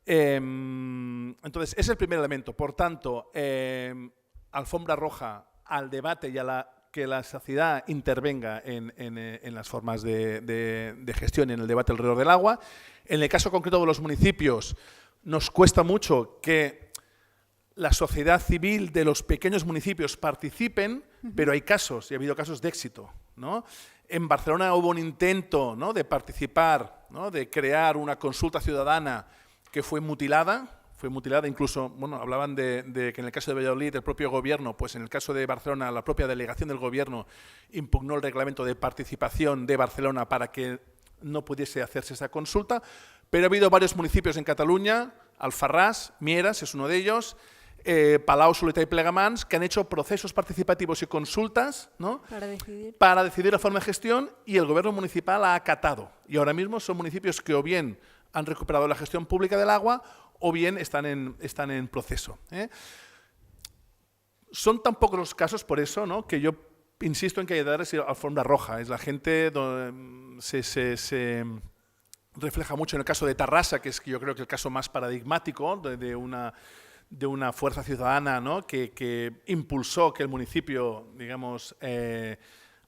Entonces, ese es el primer elemento. Por tanto, alfombra roja al debate y a que la sociedad intervenga en las formas de gestión y en el debate alrededor del agua. En el caso concreto de los municipios, nos cuesta mucho que la sociedad civil de los pequeños municipios participen, pero hay casos, y ha habido casos de éxito, ¿no? En Barcelona hubo un intento, ¿no?, de participar, ¿no?, de crear una consulta ciudadana que fue mutilada incluso, bueno, hablaban de que en el caso de Valladolid el propio gobierno, pues en el caso de Barcelona la propia delegación del gobierno impugnó el reglamento de participación de Barcelona para que no pudiese hacerse esa consulta, pero ha habido varios municipios en Cataluña, Alfarràs, Mieres es uno de ellos, Palau, Solità y Plegamans, que han hecho procesos participativos y consultas, ¿no?, para decidir la forma de gestión, y el gobierno municipal ha acatado. Y ahora mismo son municipios que o bien han recuperado la gestión pública del agua o bien están en proceso, ¿eh? Son tan pocos los casos, por eso, ¿no?, que yo insisto en que hay que darles alfombra roja. Es la gente se refleja mucho en el caso de Tarrasa, que es yo creo que el caso más paradigmático de una fuerza ciudadana, ¿no? que impulsó que el municipio, digamos,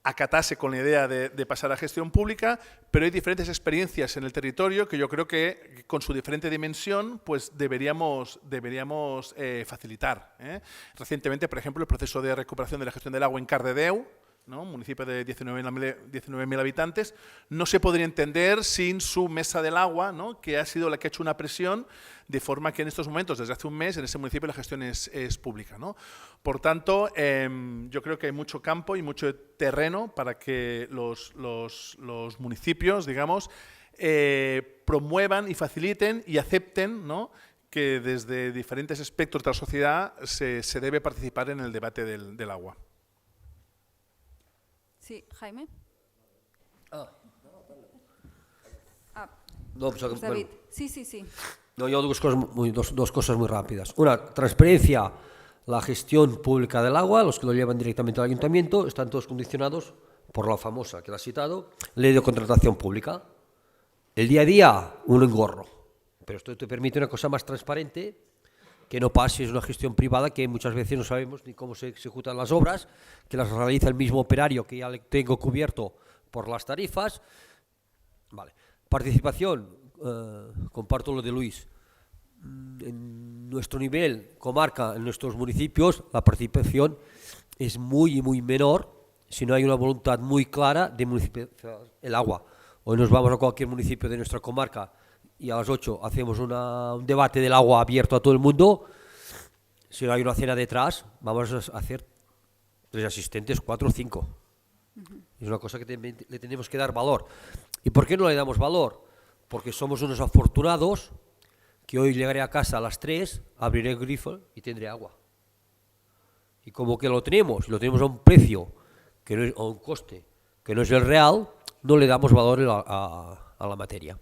acatase con la idea de pasar a gestión pública, pero hay diferentes experiencias en el territorio que yo creo que con su diferente dimensión pues deberíamos facilitar. Recientemente, por ejemplo, el proceso de recuperación de la gestión del agua en Cardedeu, ¿no? Un municipio de 19.000 habitantes, no se podría entender sin su mesa del agua, ¿no? Que ha sido la que ha hecho una presión de forma que en estos momentos, desde hace un mes, en ese municipio la gestión es pública, ¿no? Por tanto, yo creo que hay mucho campo y mucho terreno para que los municipios, digamos, promuevan y faciliten y acepten, ¿no? Que desde diferentes aspectos de la sociedad se debe participar en el debate del agua. Sí, Jaime. No, pues, David. bueno, Sí. no, yo dos cosas muy rápidas. Una, transparencia, la gestión pública del agua, los que lo llevan directamente al ayuntamiento, están todos condicionados por la famosa, que la has citado, ley de contratación pública. El día a día, un engorro, pero esto te permite una cosa más transparente, que no pase, es una gestión privada que muchas veces no sabemos ni cómo se ejecutan las obras, que las realiza el mismo operario que ya le tengo cubierto por las tarifas. Vale. Participación, comparto lo de Luis. En nuestro nivel, comarca, en nuestros municipios, la participación es muy menor si no hay una voluntad muy clara de municipalizar el agua. Hoy nos vamos a cualquier municipio de nuestra comarca y a las 8 hacemos un debate del agua abierto a todo el mundo. Si no hay una cena detrás, vamos a hacer 3 asistentes, 4 o 5. Es una cosa que le tenemos que dar valor. ¿Y por qué no le damos valor? Porque somos unos afortunados que hoy llegaré a casa a las 3, abriré el grifo y tendré agua. Y como que lo tenemos a un precio, que no es, a un coste, que no es el real, no le damos valor a la materia.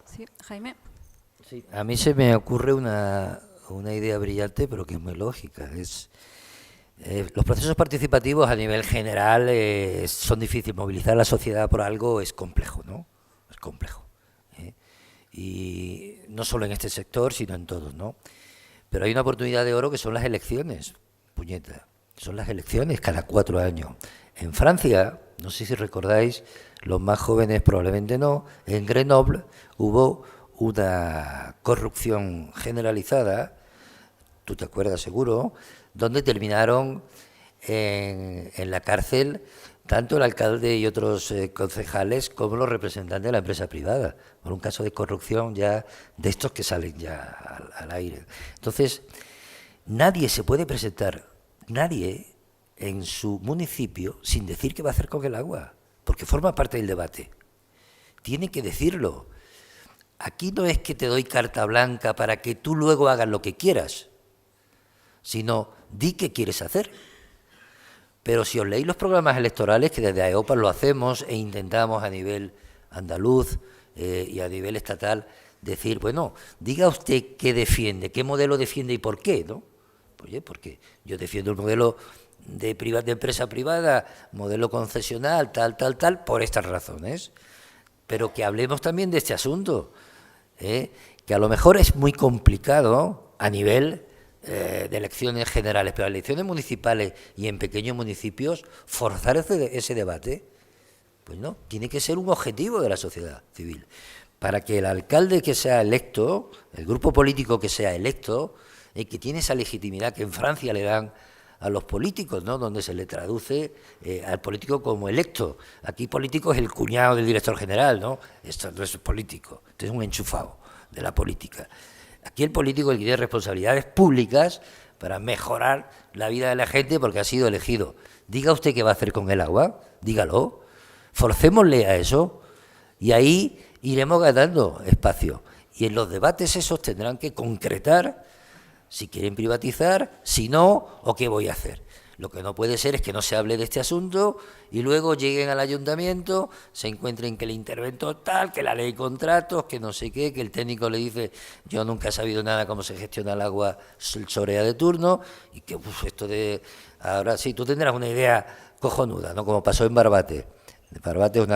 Sí, Jaime. Sí, a mí se me ocurre una idea brillante, pero que es muy lógica. Los procesos participativos a nivel general son difíciles. Movilizar a la sociedad por algo es complejo, ¿no? Es complejo. Y no solo en este sector, sino en todos, ¿no? Pero hay una oportunidad de oro que son las elecciones, puñeta. Son las elecciones cada 4 años. En Francia, no sé si recordáis, los más jóvenes probablemente no, en Grenoble hubo una corrupción generalizada, tú te acuerdas seguro, donde terminaron en la cárcel tanto el alcalde y otros concejales como los representantes de la empresa privada, por un caso de corrupción ya de estos que salen ya al aire. Entonces, nadie se puede presentar, nadie en su municipio sin decir qué va a hacer con el agua, porque forma parte del debate. Tiene que decirlo. Aquí no es que te doy carta blanca para que tú luego hagas lo que quieras, sino di qué quieres hacer. Pero si os leéis los programas electorales, que desde AEOPAS lo hacemos e intentamos a nivel andaluz y a nivel estatal decir, bueno, diga usted qué defiende, qué modelo defiende y por qué, ¿no? Oye, porque yo defiendo el modelo de empresa privada, modelo concesional, tal, por estas razones. Pero que hablemos también de este asunto, que a lo mejor es muy complicado a nivel de elecciones generales, pero elecciones municipales y en pequeños municipios, forzar ese debate, pues no, tiene que ser un objetivo de la sociedad civil, para que el alcalde que sea electo, el grupo político que sea electo, que tiene esa legitimidad que en Francia le dan a los políticos, ¿no? Donde se le traduce al político como electo. Aquí político es el cuñado del director general, ¿no? Esto no es político, esto es un enchufado de la política. Aquí el político tiene responsabilidades públicas para mejorar la vida de la gente porque ha sido elegido. Diga usted qué va a hacer con el agua, dígalo, forcémosle a eso y ahí iremos ganando espacio. Y en los debates esos tendrán que concretar si quieren privatizar, si no, o qué voy a hacer. Lo que no puede ser es que no se hable de este asunto y luego lleguen al ayuntamiento, se encuentren que el interventor tal, que la ley de contratos, que no sé qué, que el técnico le dice yo nunca he sabido nada cómo se gestiona el agua sorea de turno y que esto de... Ahora sí, tú tendrás una idea cojonuda, ¿no? Como pasó en Barbate. Barbate es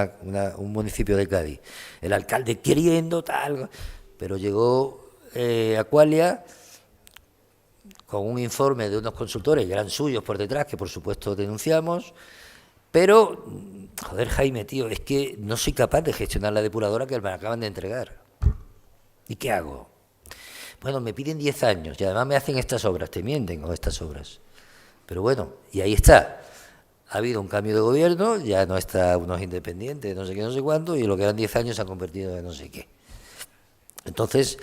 un municipio de Cádiz. El alcalde queriendo tal, pero llegó Aqualia con un informe de unos consultores, que eran suyos por detrás, que por supuesto denunciamos, pero, joder, Jaime, tío, es que no soy capaz de gestionar la depuradora que me acaban de entregar. ¿Y qué hago? Bueno, me piden 10 años y además me hacen estas obras, te mienten con estas obras. Pero bueno, y ahí está. Ha habido un cambio de gobierno, ya no está unos independientes, no sé qué, no sé cuánto, y lo que eran 10 años se han convertido en no sé qué. Entonces,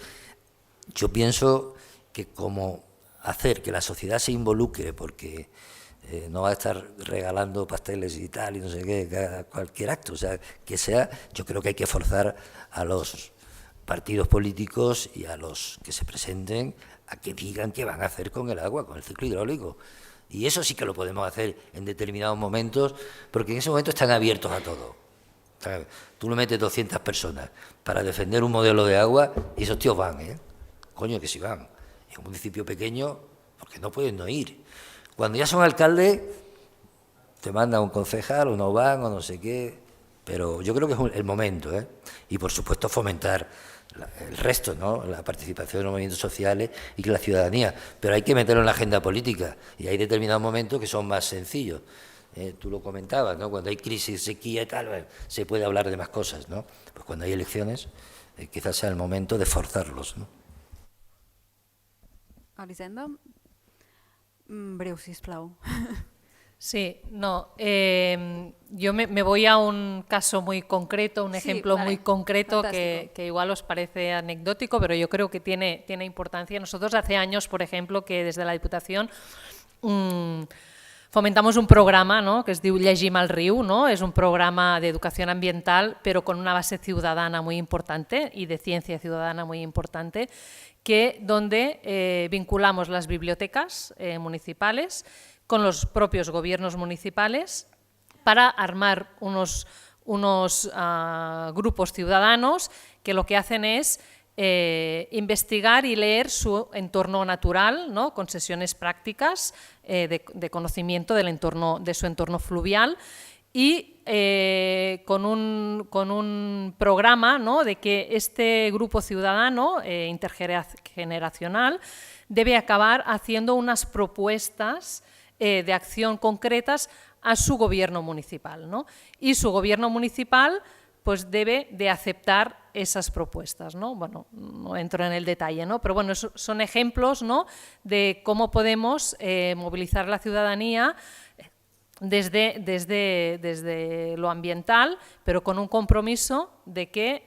yo pienso que como hacer que la sociedad se involucre, porque no va a estar regalando pasteles y tal, y no sé qué, cualquier acto, o sea, que sea, yo creo que hay que forzar a los partidos políticos y a los que se presenten a que digan qué van a hacer con el agua, con el ciclo hidráulico. Y eso sí que lo podemos hacer en determinados momentos, porque en ese momento están abiertos a todo. O sea, tú le metes 200 personas para defender un modelo de agua y esos tíos van, ¿eh? Coño, que si van. En un municipio pequeño, porque no pueden no ir. Cuando ya son alcaldes, te mandan un concejal o no van o no sé qué, pero yo creo que es el momento, ¿eh? Y por supuesto fomentar el resto, ¿no? La participación en los movimientos sociales y que la ciudadanía, pero hay que meterlo en la agenda política y hay determinados momentos que son más sencillos. Tú lo comentabas, ¿no? Cuando hay crisis, sequía y tal, se puede hablar de más cosas, ¿no? Pues cuando hay elecciones, quizás sea el momento de forzarlos, ¿no? Elisenda, breu, sisplau. Sí, no, yo me voy a un caso muy concreto, un ejemplo muy concreto que igual os parece anecdótico, pero yo creo que tiene importancia. Nosotros hace años, por ejemplo, que desde la Diputación fomentamos un programa, ¿no?, que es diu Llegim al riu, ¿no? Es un programa de educación ambiental, pero con una base ciudadana muy importante y de ciencia ciudadana muy importante, donde vinculamos las bibliotecas municipales con los propios gobiernos municipales para armar unos grupos ciudadanos que lo que hacen es investigar y leer su entorno natural, ¿no?, con sesiones prácticas de conocimiento de su entorno fluvial y con un programa, ¿no?, de que este grupo ciudadano intergeneracional debe acabar haciendo unas propuestas de acción concretas a su gobierno municipal, ¿no? Y su gobierno municipal pues debe de aceptar esas propuestas, ¿no? Bueno, no entro en el detalle, ¿no? Pero bueno, son ejemplos, ¿no?, de cómo podemos movilizar la ciudadanía desde lo ambiental, pero con un compromiso de que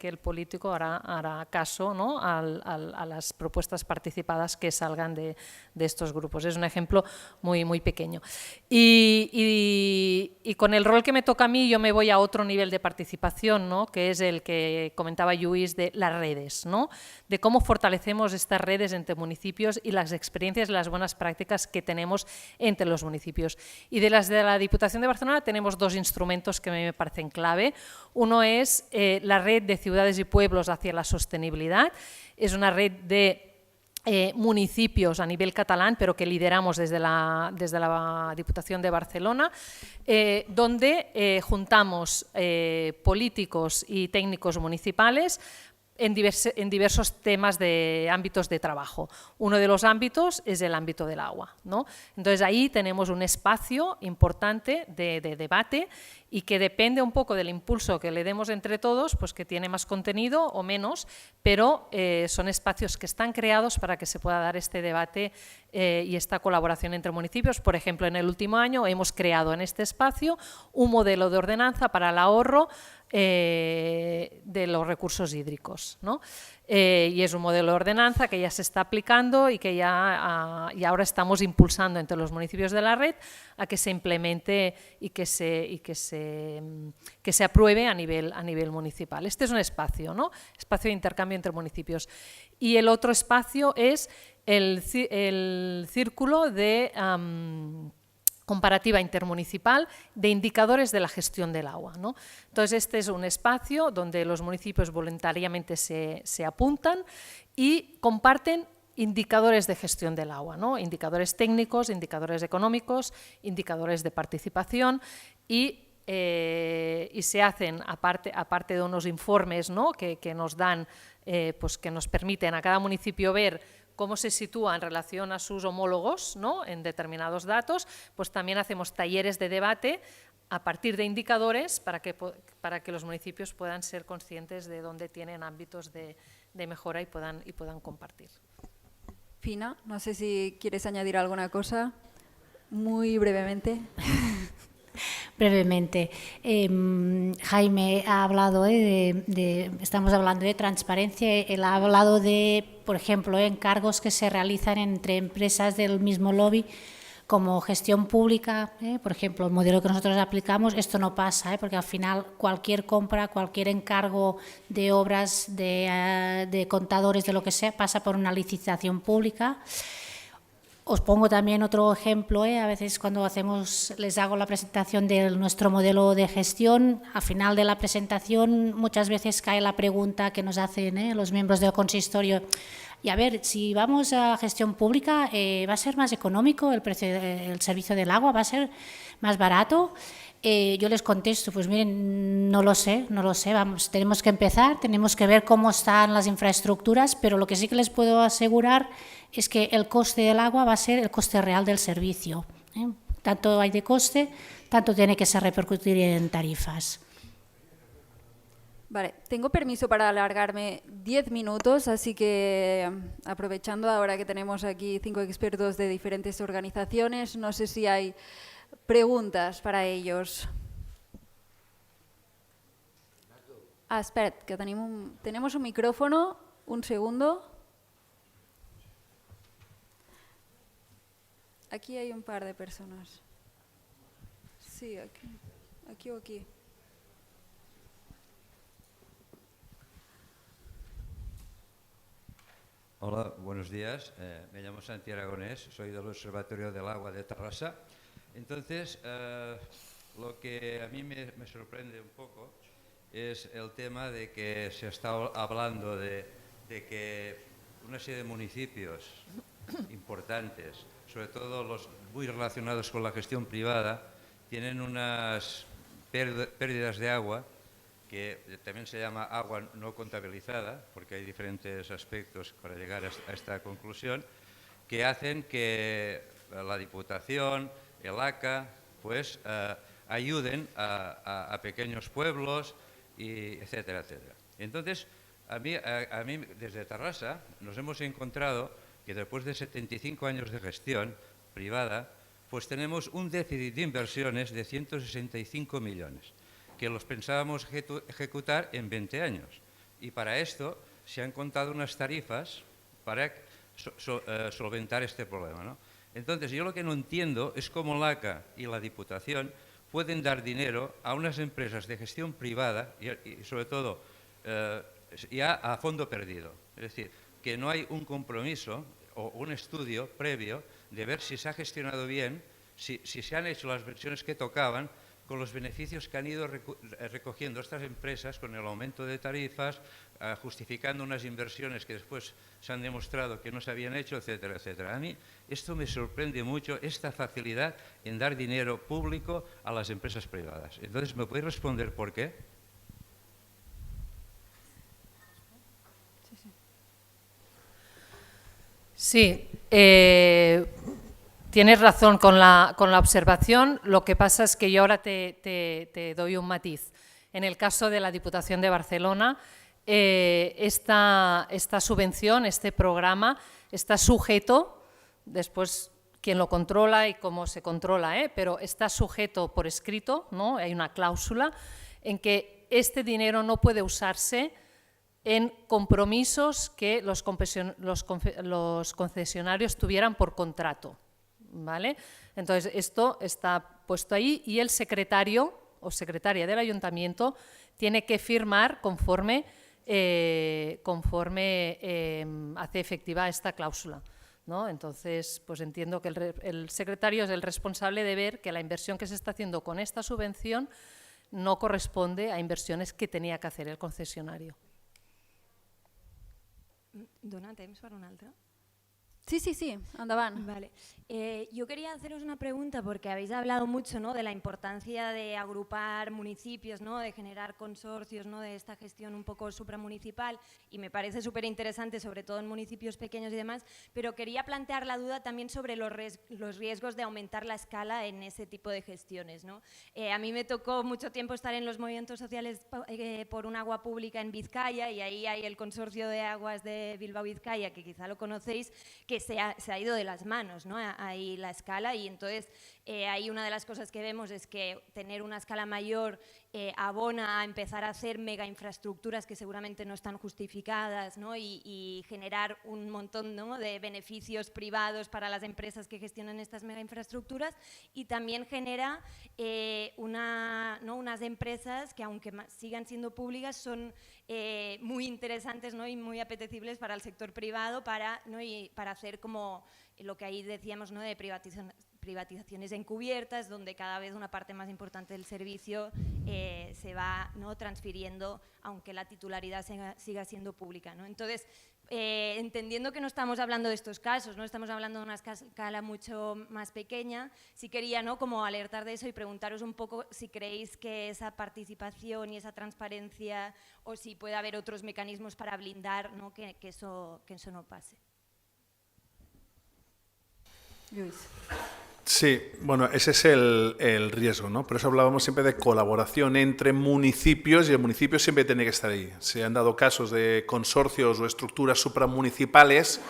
el político hará caso, ¿no?, a las propuestas participadas que salgan de estos grupos. Es un ejemplo muy, muy pequeño. Y con el rol que me toca a mí, yo me voy a otro nivel de participación, ¿no?, que es el que comentaba Lluís, de las redes, ¿no?, de cómo fortalecemos estas redes entre municipios y las experiencias y las buenas prácticas que tenemos entre los municipios. Y de la Diputación de Barcelona tenemos dos instrumentos que me parecen clave. Uno es la red de ciudades y pueblos hacia la sostenibilidad. Es una red de municipios a nivel catalán, pero que lideramos desde la Diputación de Barcelona, donde juntamos políticos y técnicos municipales en diversos temas de ámbitos de trabajo. Uno de los ámbitos es el ámbito del agua, ¿no? Entonces ahí tenemos un espacio importante de debate y que depende un poco del impulso que le demos entre todos, pues que tiene más contenido o menos, pero son espacios que están creados para que se pueda dar este debate y esta colaboración entre municipios. Por ejemplo, en el último año hemos creado en este espacio un modelo de ordenanza para el ahorro de los recursos hídricos, ¿no? Y es un modelo de ordenanza que ya se está aplicando y que y ahora estamos impulsando entre los municipios de la red a que se implemente y que se apruebe a nivel municipal. Este es un espacio, ¿no?, espacio de intercambio entre municipios. Y el otro espacio es el círculo de comparativa intermunicipal de indicadores de la gestión del agua, ¿no? Entonces, este es un espacio donde los municipios voluntariamente se apuntan y comparten indicadores de gestión del agua, ¿no? Indicadores técnicos, indicadores económicos, indicadores de participación y se hacen, aparte de unos informes, ¿no? que nos dan, pues que nos permiten a cada municipio ver cómo se sitúa en relación a sus homólogos, ¿no? En determinados datos, pues también hacemos talleres de debate a partir de indicadores para que los municipios puedan ser conscientes de dónde tienen ámbitos de mejora y puedan compartir. Fina, no sé si quieres añadir alguna cosa, muy brevemente. Brevemente, Jaime ha hablado, estamos hablando de transparencia, él ha hablado de, por ejemplo, encargos que se realizan entre empresas del mismo lobby como gestión pública, por ejemplo, el modelo que nosotros aplicamos, esto no pasa, porque al final cualquier compra, cualquier encargo de obras, de contadores, de lo que sea, pasa por una licitación pública. Os pongo también otro ejemplo, a veces cuando les hago la presentación de nuestro modelo de gestión, al final de la presentación muchas veces cae la pregunta que nos hacen los miembros del consistorio, y a ver, si vamos a gestión pública, ¿va a ser más económico el servicio del agua? ¿Va a ser más barato? Yo les contesto, pues miren, no lo sé, vamos, tenemos que empezar, tenemos que ver cómo están las infraestructuras, pero lo que sí que les puedo asegurar es que el coste del agua va a ser el coste real del servicio. Tanto hay de coste, tanto tiene que se repercutir en tarifas. Vale, tengo permiso para alargarme 10 minutos, así que aprovechando ahora que tenemos aquí 5 expertos de diferentes organizaciones, no sé si hay preguntas para ellos. Espera't, que tenemos un micrófono, un segundo. Aquí hay un par de personas. Sí, aquí o aquí. Hola, buenos días. Me llamo Santi Aragonés, soy del Observatorio del Agua de Tarrasa. Entonces, lo que a mí me sorprende un poco es el tema de que se está hablando de que una serie de municipios importantes, sobre todo los muy relacionados con la gestión privada, tienen unas pérdidas de agua, que también se llama agua no contabilizada, porque hay diferentes aspectos para llegar a esta conclusión, que hacen que la Diputación, el ACA, pues ayuden a pequeños pueblos, y etcétera, etcétera. Entonces, a mí desde Tarrasa nos hemos encontrado que después de 75 años de gestión privada, pues tenemos un déficit de inversiones de 165 millones, que los pensábamos ejecutar en 20 años. Y para esto se han contado unas tarifas para solventar este problema, ¿no? Entonces, yo lo que no entiendo es cómo la ACA y la Diputación pueden dar dinero a unas empresas de gestión privada y sobre todo ya a fondo perdido. Es decir, que no hay un compromiso o un estudio previo de ver si se ha gestionado bien, si se han hecho las versiones que tocaban, con los beneficios que han ido recogiendo estas empresas con el aumento de tarifas, justificando unas inversiones que después se han demostrado que no se habían hecho, etcétera, etcétera. A mí esto me sorprende mucho, esta facilidad en dar dinero público a las empresas privadas. Entonces, ¿me podéis responder por qué? Sí, tienes razón con la observación, lo que pasa es que yo ahora te doy un matiz. En el caso de la Diputación de Barcelona, esta subvención, este programa, está sujeto, después quién lo controla y cómo se controla, pero está sujeto por escrito, ¿no? Hay una cláusula en que este dinero no puede usarse en compromisos que los concesionarios tuvieran por contrato, ¿vale? Entonces, esto está puesto ahí y el secretario o secretaria del ayuntamiento tiene que firmar conforme hace efectiva esta cláusula. ¿no? Entonces, pues entiendo que el secretario es el responsable de ver que la inversión que se está haciendo con esta subvención no corresponde a inversiones que tenía que hacer el concesionario. Dona temps per una altra? Sí, sí, sí, andaban. Vale. Yo quería haceros una pregunta porque habéis hablado mucho, ¿no?, de la importancia de agrupar municipios, ¿no?, de generar consorcios, ¿no?, de esta gestión un poco supramunicipal, y me parece súper interesante, sobre todo en municipios pequeños y demás, pero quería plantear la duda también sobre los riesgos de aumentar la escala en ese tipo de gestiones, ¿no? A mí me tocó mucho tiempo estar en los movimientos sociales por un agua pública en Vizcaya, y ahí hay el consorcio de aguas de Bilbao-Vizcaya, que quizá lo conocéis, que se ha ido de las manos, ¿no?, ahí la escala, y entonces ahí una de las cosas que vemos es que tener una escala mayor abona a empezar a hacer mega infraestructuras que seguramente no están justificadas, ¿no?, y generar un montón, ¿no?, de beneficios privados para las empresas que gestionan estas mega infraestructuras, y también genera unas empresas que, aunque sigan siendo públicas, son muy interesantes, ¿no?, y muy apetecibles para el sector privado, ¿no?, y para hacer como lo que ahí decíamos, ¿no?, de privatizaciones encubiertas, donde cada vez una parte más importante del servicio se va, ¿no?, transfiriendo, aunque la titularidad siga siendo pública, ¿no? Entonces, entendiendo que no estamos hablando de estos casos, no estamos hablando de una escala mucho más pequeña, sí quería, ¿no?, como alertar de eso y preguntaros un poco si creéis que esa participación y esa transparencia, o si puede haber otros mecanismos para blindar, ¿no?, que eso no pase. Luis. Sí, bueno, ese es el riesgo, ¿no? Por eso hablábamos siempre de colaboración entre municipios, y el municipio siempre tiene que estar ahí. Se han dado casos de consorcios o estructuras supramunicipales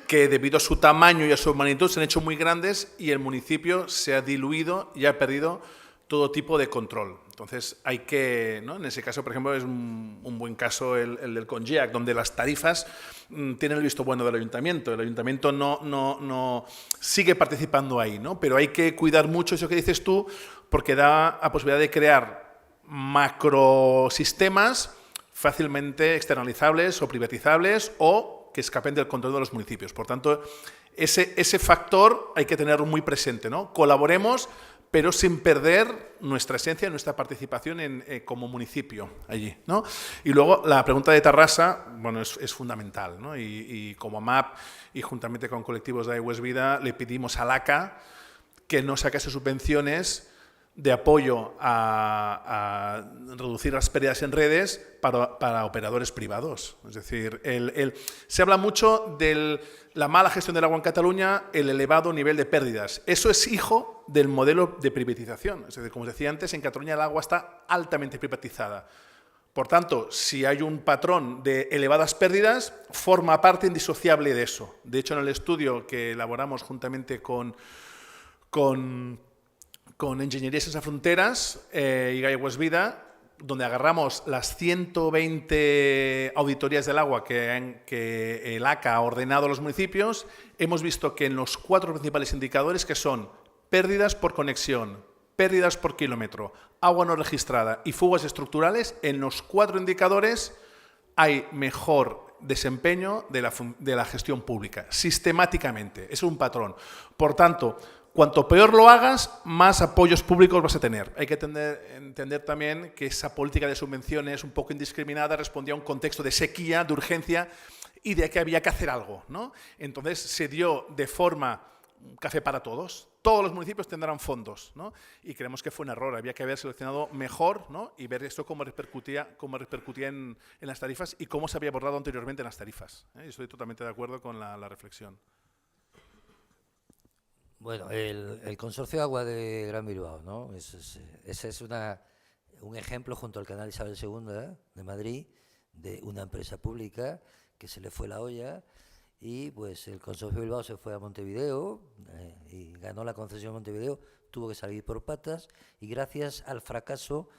que, debido a su tamaño y a su magnitud, se han hecho muy grandes, y el municipio se ha diluido y ha perdido todo tipo de control. Entonces hay que, ¿no?, en ese caso, por ejemplo, es un buen caso el del Congeac, donde las tarifas tienen el visto bueno del ayuntamiento. El ayuntamiento no sigue participando ahí, ¿no? Pero hay que cuidar mucho eso que dices tú, porque da la posibilidad de crear macrosistemas fácilmente externalizables o privatizables, o que escapen del control de los municipios. Por tanto, ese factor hay que tenerlo muy presente, ¿no? Colaboremos, pero sin perder nuestra esencia, nuestra participación como municipio allí, ¿no? Y luego la pregunta de Tarrasa, bueno, es fundamental, ¿no? Y como MAP, y juntamente con colectivos de Aigües Vida, le pedimos al ACA que no sacase subvenciones de apoyo a reducir las pérdidas en redes para operadores privados. Es decir, se habla mucho de la mala gestión del agua en Cataluña, el elevado nivel de pérdidas. Eso es hijo del modelo de privatización. Es decir, como os decía antes, en Cataluña el agua está altamente privatizada. Por tanto, si hay un patrón de elevadas pérdidas, forma parte indisociable de eso. De hecho, en el estudio que elaboramos juntamente con Enginyeries Sense Fronteras y Aigües Vida, donde agarramos las 120 auditorías del agua que el ACA ha ordenado a los municipios, hemos visto que en los 4 principales indicadores, que son pérdidas por conexión, pérdidas por kilómetro, agua no registrada y fugas estructurales, en los 4 indicadores hay mejor desempeño de la gestión pública, sistemáticamente. Es un patrón. Por tanto, cuanto peor lo hagas, más apoyos públicos vas a tener. Hay que entender también que esa política de subvenciones un poco indiscriminada respondía a un contexto de sequía, de urgencia y de que había que hacer algo, ¿no? Entonces se dio de forma café para todos. Todos los municipios tendrán fondos, ¿no? Y creemos que fue un error. Había que haber seleccionado mejor, ¿no?, y ver esto cómo repercutía en las tarifas y cómo se había abordado anteriormente en las tarifas. Estoy totalmente de acuerdo con la reflexión. Bueno, el Consorcio de Agua de Gran Bilbao, ¿no? Ese es un ejemplo, junto al Canal Isabel II de Madrid, de una empresa pública que se le fue la olla, y pues el Consorcio de Bilbao se fue a Montevideo y ganó la concesión de Montevideo, tuvo que salir por patas, y gracias al fracaso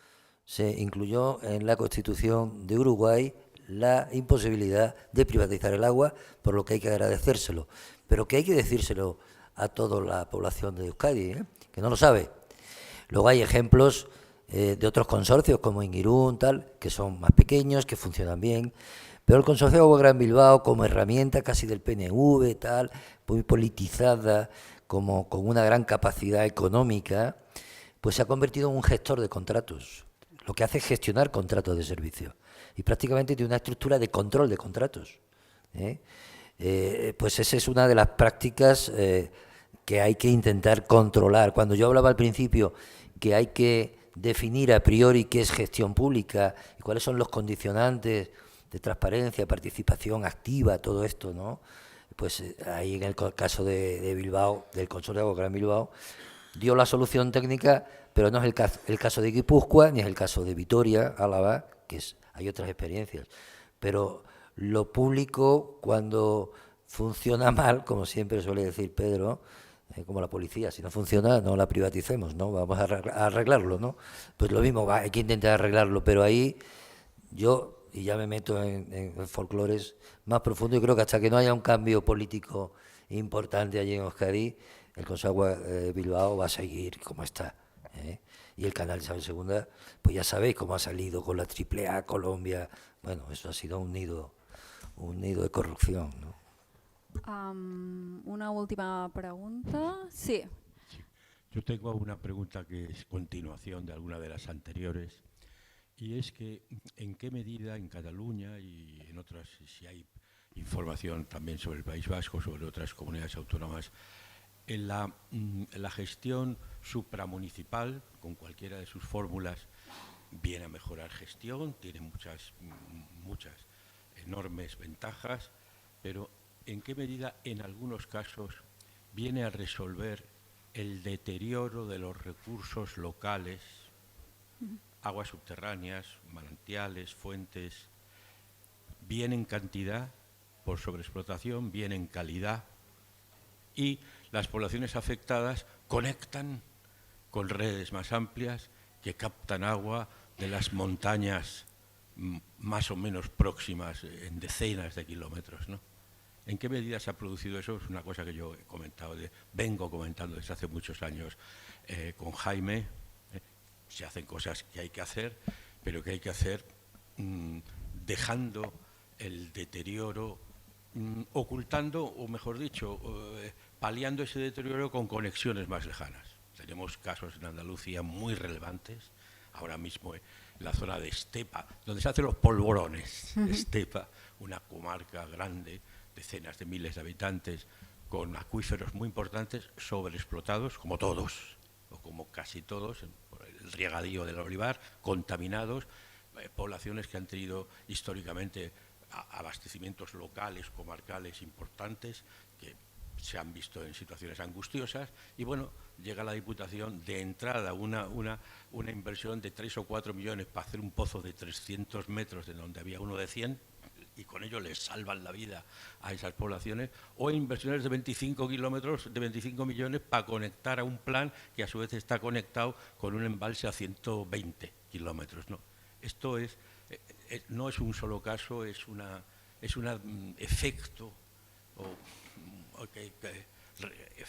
se incluyó en la Constitución de Uruguay la imposibilidad de privatizar el agua, por lo que hay que agradecérselo, pero que hay que decírselo a toda la población de Euskadi, que no lo sabe. Luego hay ejemplos de otros consorcios como Ingirún, tal, que son más pequeños, que funcionan bien, Pero el Consorcio de Agua Gran Bilbao, como herramienta casi del PNV, tal, muy politizada, como con una gran capacidad económica, pues se ha convertido en un gestor de contratos. Lo que hace es gestionar contratos de servicio. Y prácticamente tiene una estructura de control de contratos. Pues esa es una de las prácticas que hay que intentar controlar. Cuando yo hablaba al principio que hay que definir a priori qué es gestión pública y cuáles son los condicionantes de transparencia, participación activa, todo esto, ¿no? Pues ahí en el caso de Bilbao, del Consorcio de Agua Gran Bilbao, dio la solución técnica, pero no es el caso de Guipúzcoa, ni es el caso de Vitoria, Álava, hay otras experiencias. Pero lo público, cuando funciona mal, como siempre suele decir Pedro, como la policía, si no funciona, no la privaticemos, ¿no? Vamos a arreglarlo, ¿no? Pues lo mismo, hay que intentar arreglarlo, pero ahí yo, y ya me meto en folclores más profundos, y creo que hasta que no haya un cambio político importante allí en Euskadi, el Consejo de Agua Bilbao va a seguir como está. Y el canal de Isabel II, pues ya sabéis cómo ha salido con la AAA, Colombia. Bueno, eso ha sido un nido de corrupción, ¿no? Una última pregunta. Sí. Yo tengo una pregunta que es continuación de alguna de las anteriores, y es que en qué medida en Cataluña y en otras, si hay información también sobre el País Vasco, sobre otras comunidades autónomas, en la gestión supramunicipal, con cualquiera de sus fórmulas, viene a mejorar gestión, tiene muchas enormes ventajas, pero ¿en qué medida en algunos casos viene a resolver el deterioro de los recursos locales, aguas subterráneas, manantiales, fuentes, bien en cantidad por sobreexplotación, bien en calidad, y las poblaciones afectadas conectan con redes más amplias que captan agua de las montañas más o menos próximas en decenas de kilómetros, ¿no? ¿En qué medida se ha producido eso? Es una cosa que yo he comentado, vengo comentando desde hace muchos años con Jaime. Se hacen cosas que hay que hacer, pero que hay que hacer dejando el deterioro, ocultando, o mejor dicho, paliando ese deterioro con conexiones más lejanas. Tenemos casos en Andalucía muy relevantes, ahora mismo en la zona de Estepa, donde se hacen los polvorones. Estepa, una comarca grande, decenas de miles de habitantes, con acuíferos muy importantes, sobreexplotados, como todos, o como casi todos, por el regadío del olivar, contaminados, poblaciones que han tenido históricamente abastecimientos locales, comarcales importantes, que se han visto en situaciones angustiosas, y bueno, llega la Diputación de entrada una inversión de 3 o 4 millones para hacer un pozo de 300 metros de donde había uno de 100, y con ello les salvan la vida a esas poblaciones, o inversiones de 25 kilómetros, de 25 millones para conectar a un plan que a su vez está conectado con un embalse a 120 kilómetros, ¿no? Esto no es un solo caso, es un efecto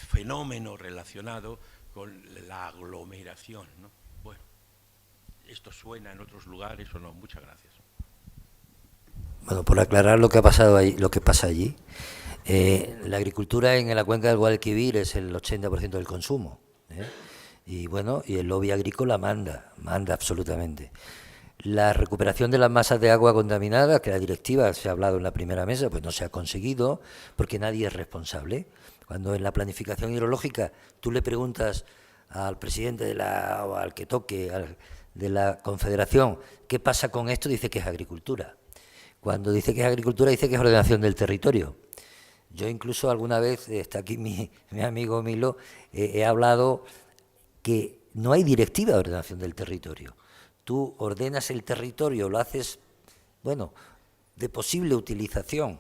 fenómeno relacionado con la aglomeración, ¿no? Bueno, ¿esto suena en otros lugares o no? Muchas gracias. Bueno, por aclarar lo que ha pasado ahí, lo que pasa allí, la agricultura en la cuenca del Guadalquivir es el 80% del consumo, y bueno, y el lobby agrícola manda absolutamente. La recuperación de las masas de agua contaminadas, que la directiva se ha hablado en la primera mesa, pues no se ha conseguido porque nadie es responsable. Cuando en la planificación hidrológica tú le preguntas al presidente o al que toque de la Confederación qué pasa con esto, dice que es agricultura. Cuando dice que es agricultura, dice que es ordenación del territorio. Yo incluso alguna vez, está aquí mi amigo Milo, he hablado que no hay directiva de ordenación del territorio. Tú ordenas el territorio, lo haces, bueno, de posible utilización,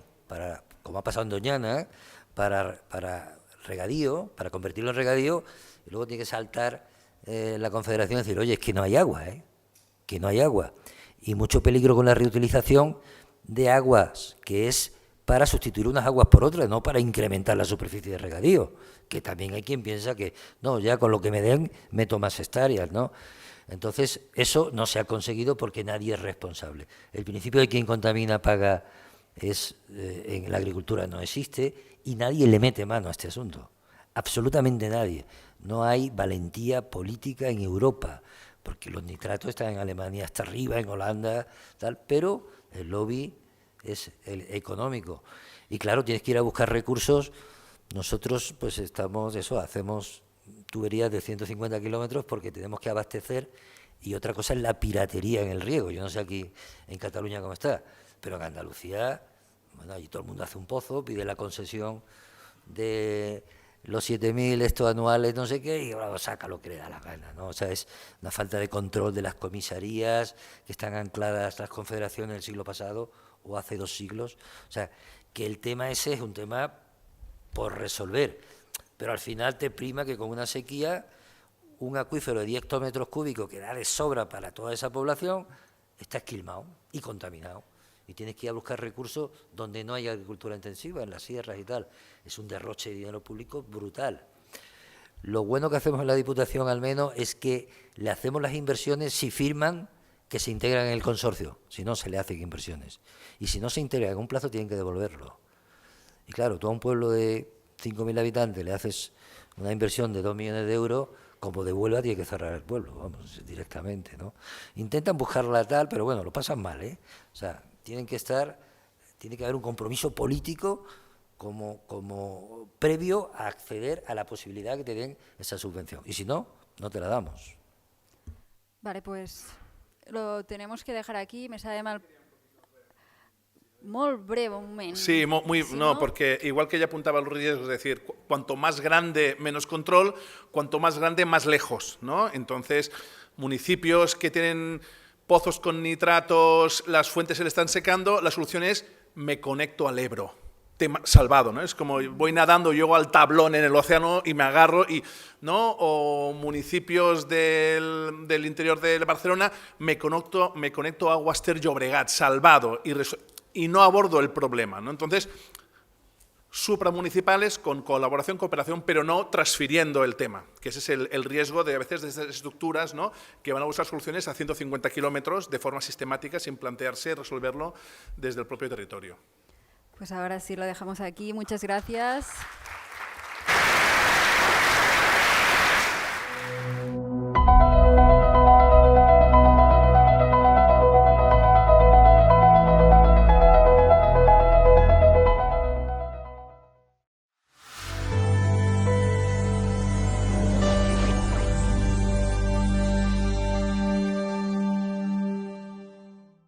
como ha pasado en Doñana, para regadío, para convertirlo en regadío, y luego tiene que saltar la Confederación y decir, oye, es que no hay agua, que no hay agua. Y mucho peligro con la reutilización de aguas, que es para sustituir unas aguas por otras, no para incrementar la superficie de regadío, que también hay quien piensa que, no, ya con lo que me den, meto más hectáreas, ¿no? Entonces, eso no se ha conseguido porque nadie es responsable. El principio de quien contamina paga en la agricultura no existe y nadie le mete mano a este asunto, absolutamente nadie. No hay valentía política en Europa, porque los nitratos están en Alemania hasta arriba, en Holanda, tal, pero el lobby es el económico. Y claro, tienes que ir a buscar recursos. Nosotros pues hacemos tuberías de 150 kilómetros porque tenemos que abastecer, y otra cosa es la piratería en el riego. Yo no sé aquí en Cataluña cómo está, pero en Andalucía, bueno, allí todo el mundo hace un pozo, pide la concesión de los 7.000 estos anuales, no sé qué, y ahora saca lo que le da la gana, ¿no? O sea, es una falta de control de las comisarías que están ancladas a las confederaciones del siglo pasado o hace 2 siglos. O sea, que el tema ese es un tema por resolver, pero al final te prima que con una sequía, un acuífero de 10 hectómetros cúbicos que da de sobra para toda esa población está esquilmado y contaminado. Y tienes que ir a buscar recursos donde no hay agricultura intensiva, en las sierras y tal. Es un derroche de dinero público brutal. Lo bueno que hacemos en la Diputación, al menos, es que le hacemos las inversiones si firman que se integran en el consorcio. Si no, se le hacen inversiones. Y si no se integran en un plazo, tienen que devolverlo. Y claro, tú a un pueblo de 5.000 habitantes le haces una inversión de 2 millones de euros, como devuelva, tiene que cerrar el pueblo, vamos, directamente, ¿no? Intentan buscarla tal, pero bueno, lo pasan mal, ¿eh? O sea, tiene que haber un compromiso político como previo a acceder a la posibilidad que te den esa subvención. Y si no, no te la damos. Vale, pues lo tenemos que dejar aquí. Me sabe mal. Molt breve, un moment. Sí, no, porque igual que ella apuntaba los riesgos, es decir, cuanto más grande, menos control, cuanto más grande, más lejos, ¿no? Entonces, municipios que tienen pozos con nitratos, las fuentes se le están secando, la solución es me conecto al Ebro, tema salvado, ¿no? Es como voy nadando, llego al tablón en el océano y me agarro, ¿no? O municipios del interior de Barcelona, me conecto a Aguas Ter Llobregat, salvado, y no abordo el problema, ¿no? Entonces, supramunicipales con colaboración, cooperación, pero no transfiriendo el tema, que ese es el riesgo de a veces de estas estructuras, ¿no? Que van a buscar soluciones a 150 kilómetros de forma sistemática sin plantearse resolverlo desde el propio territorio. Pues ahora sí lo dejamos aquí. Muchas gracias.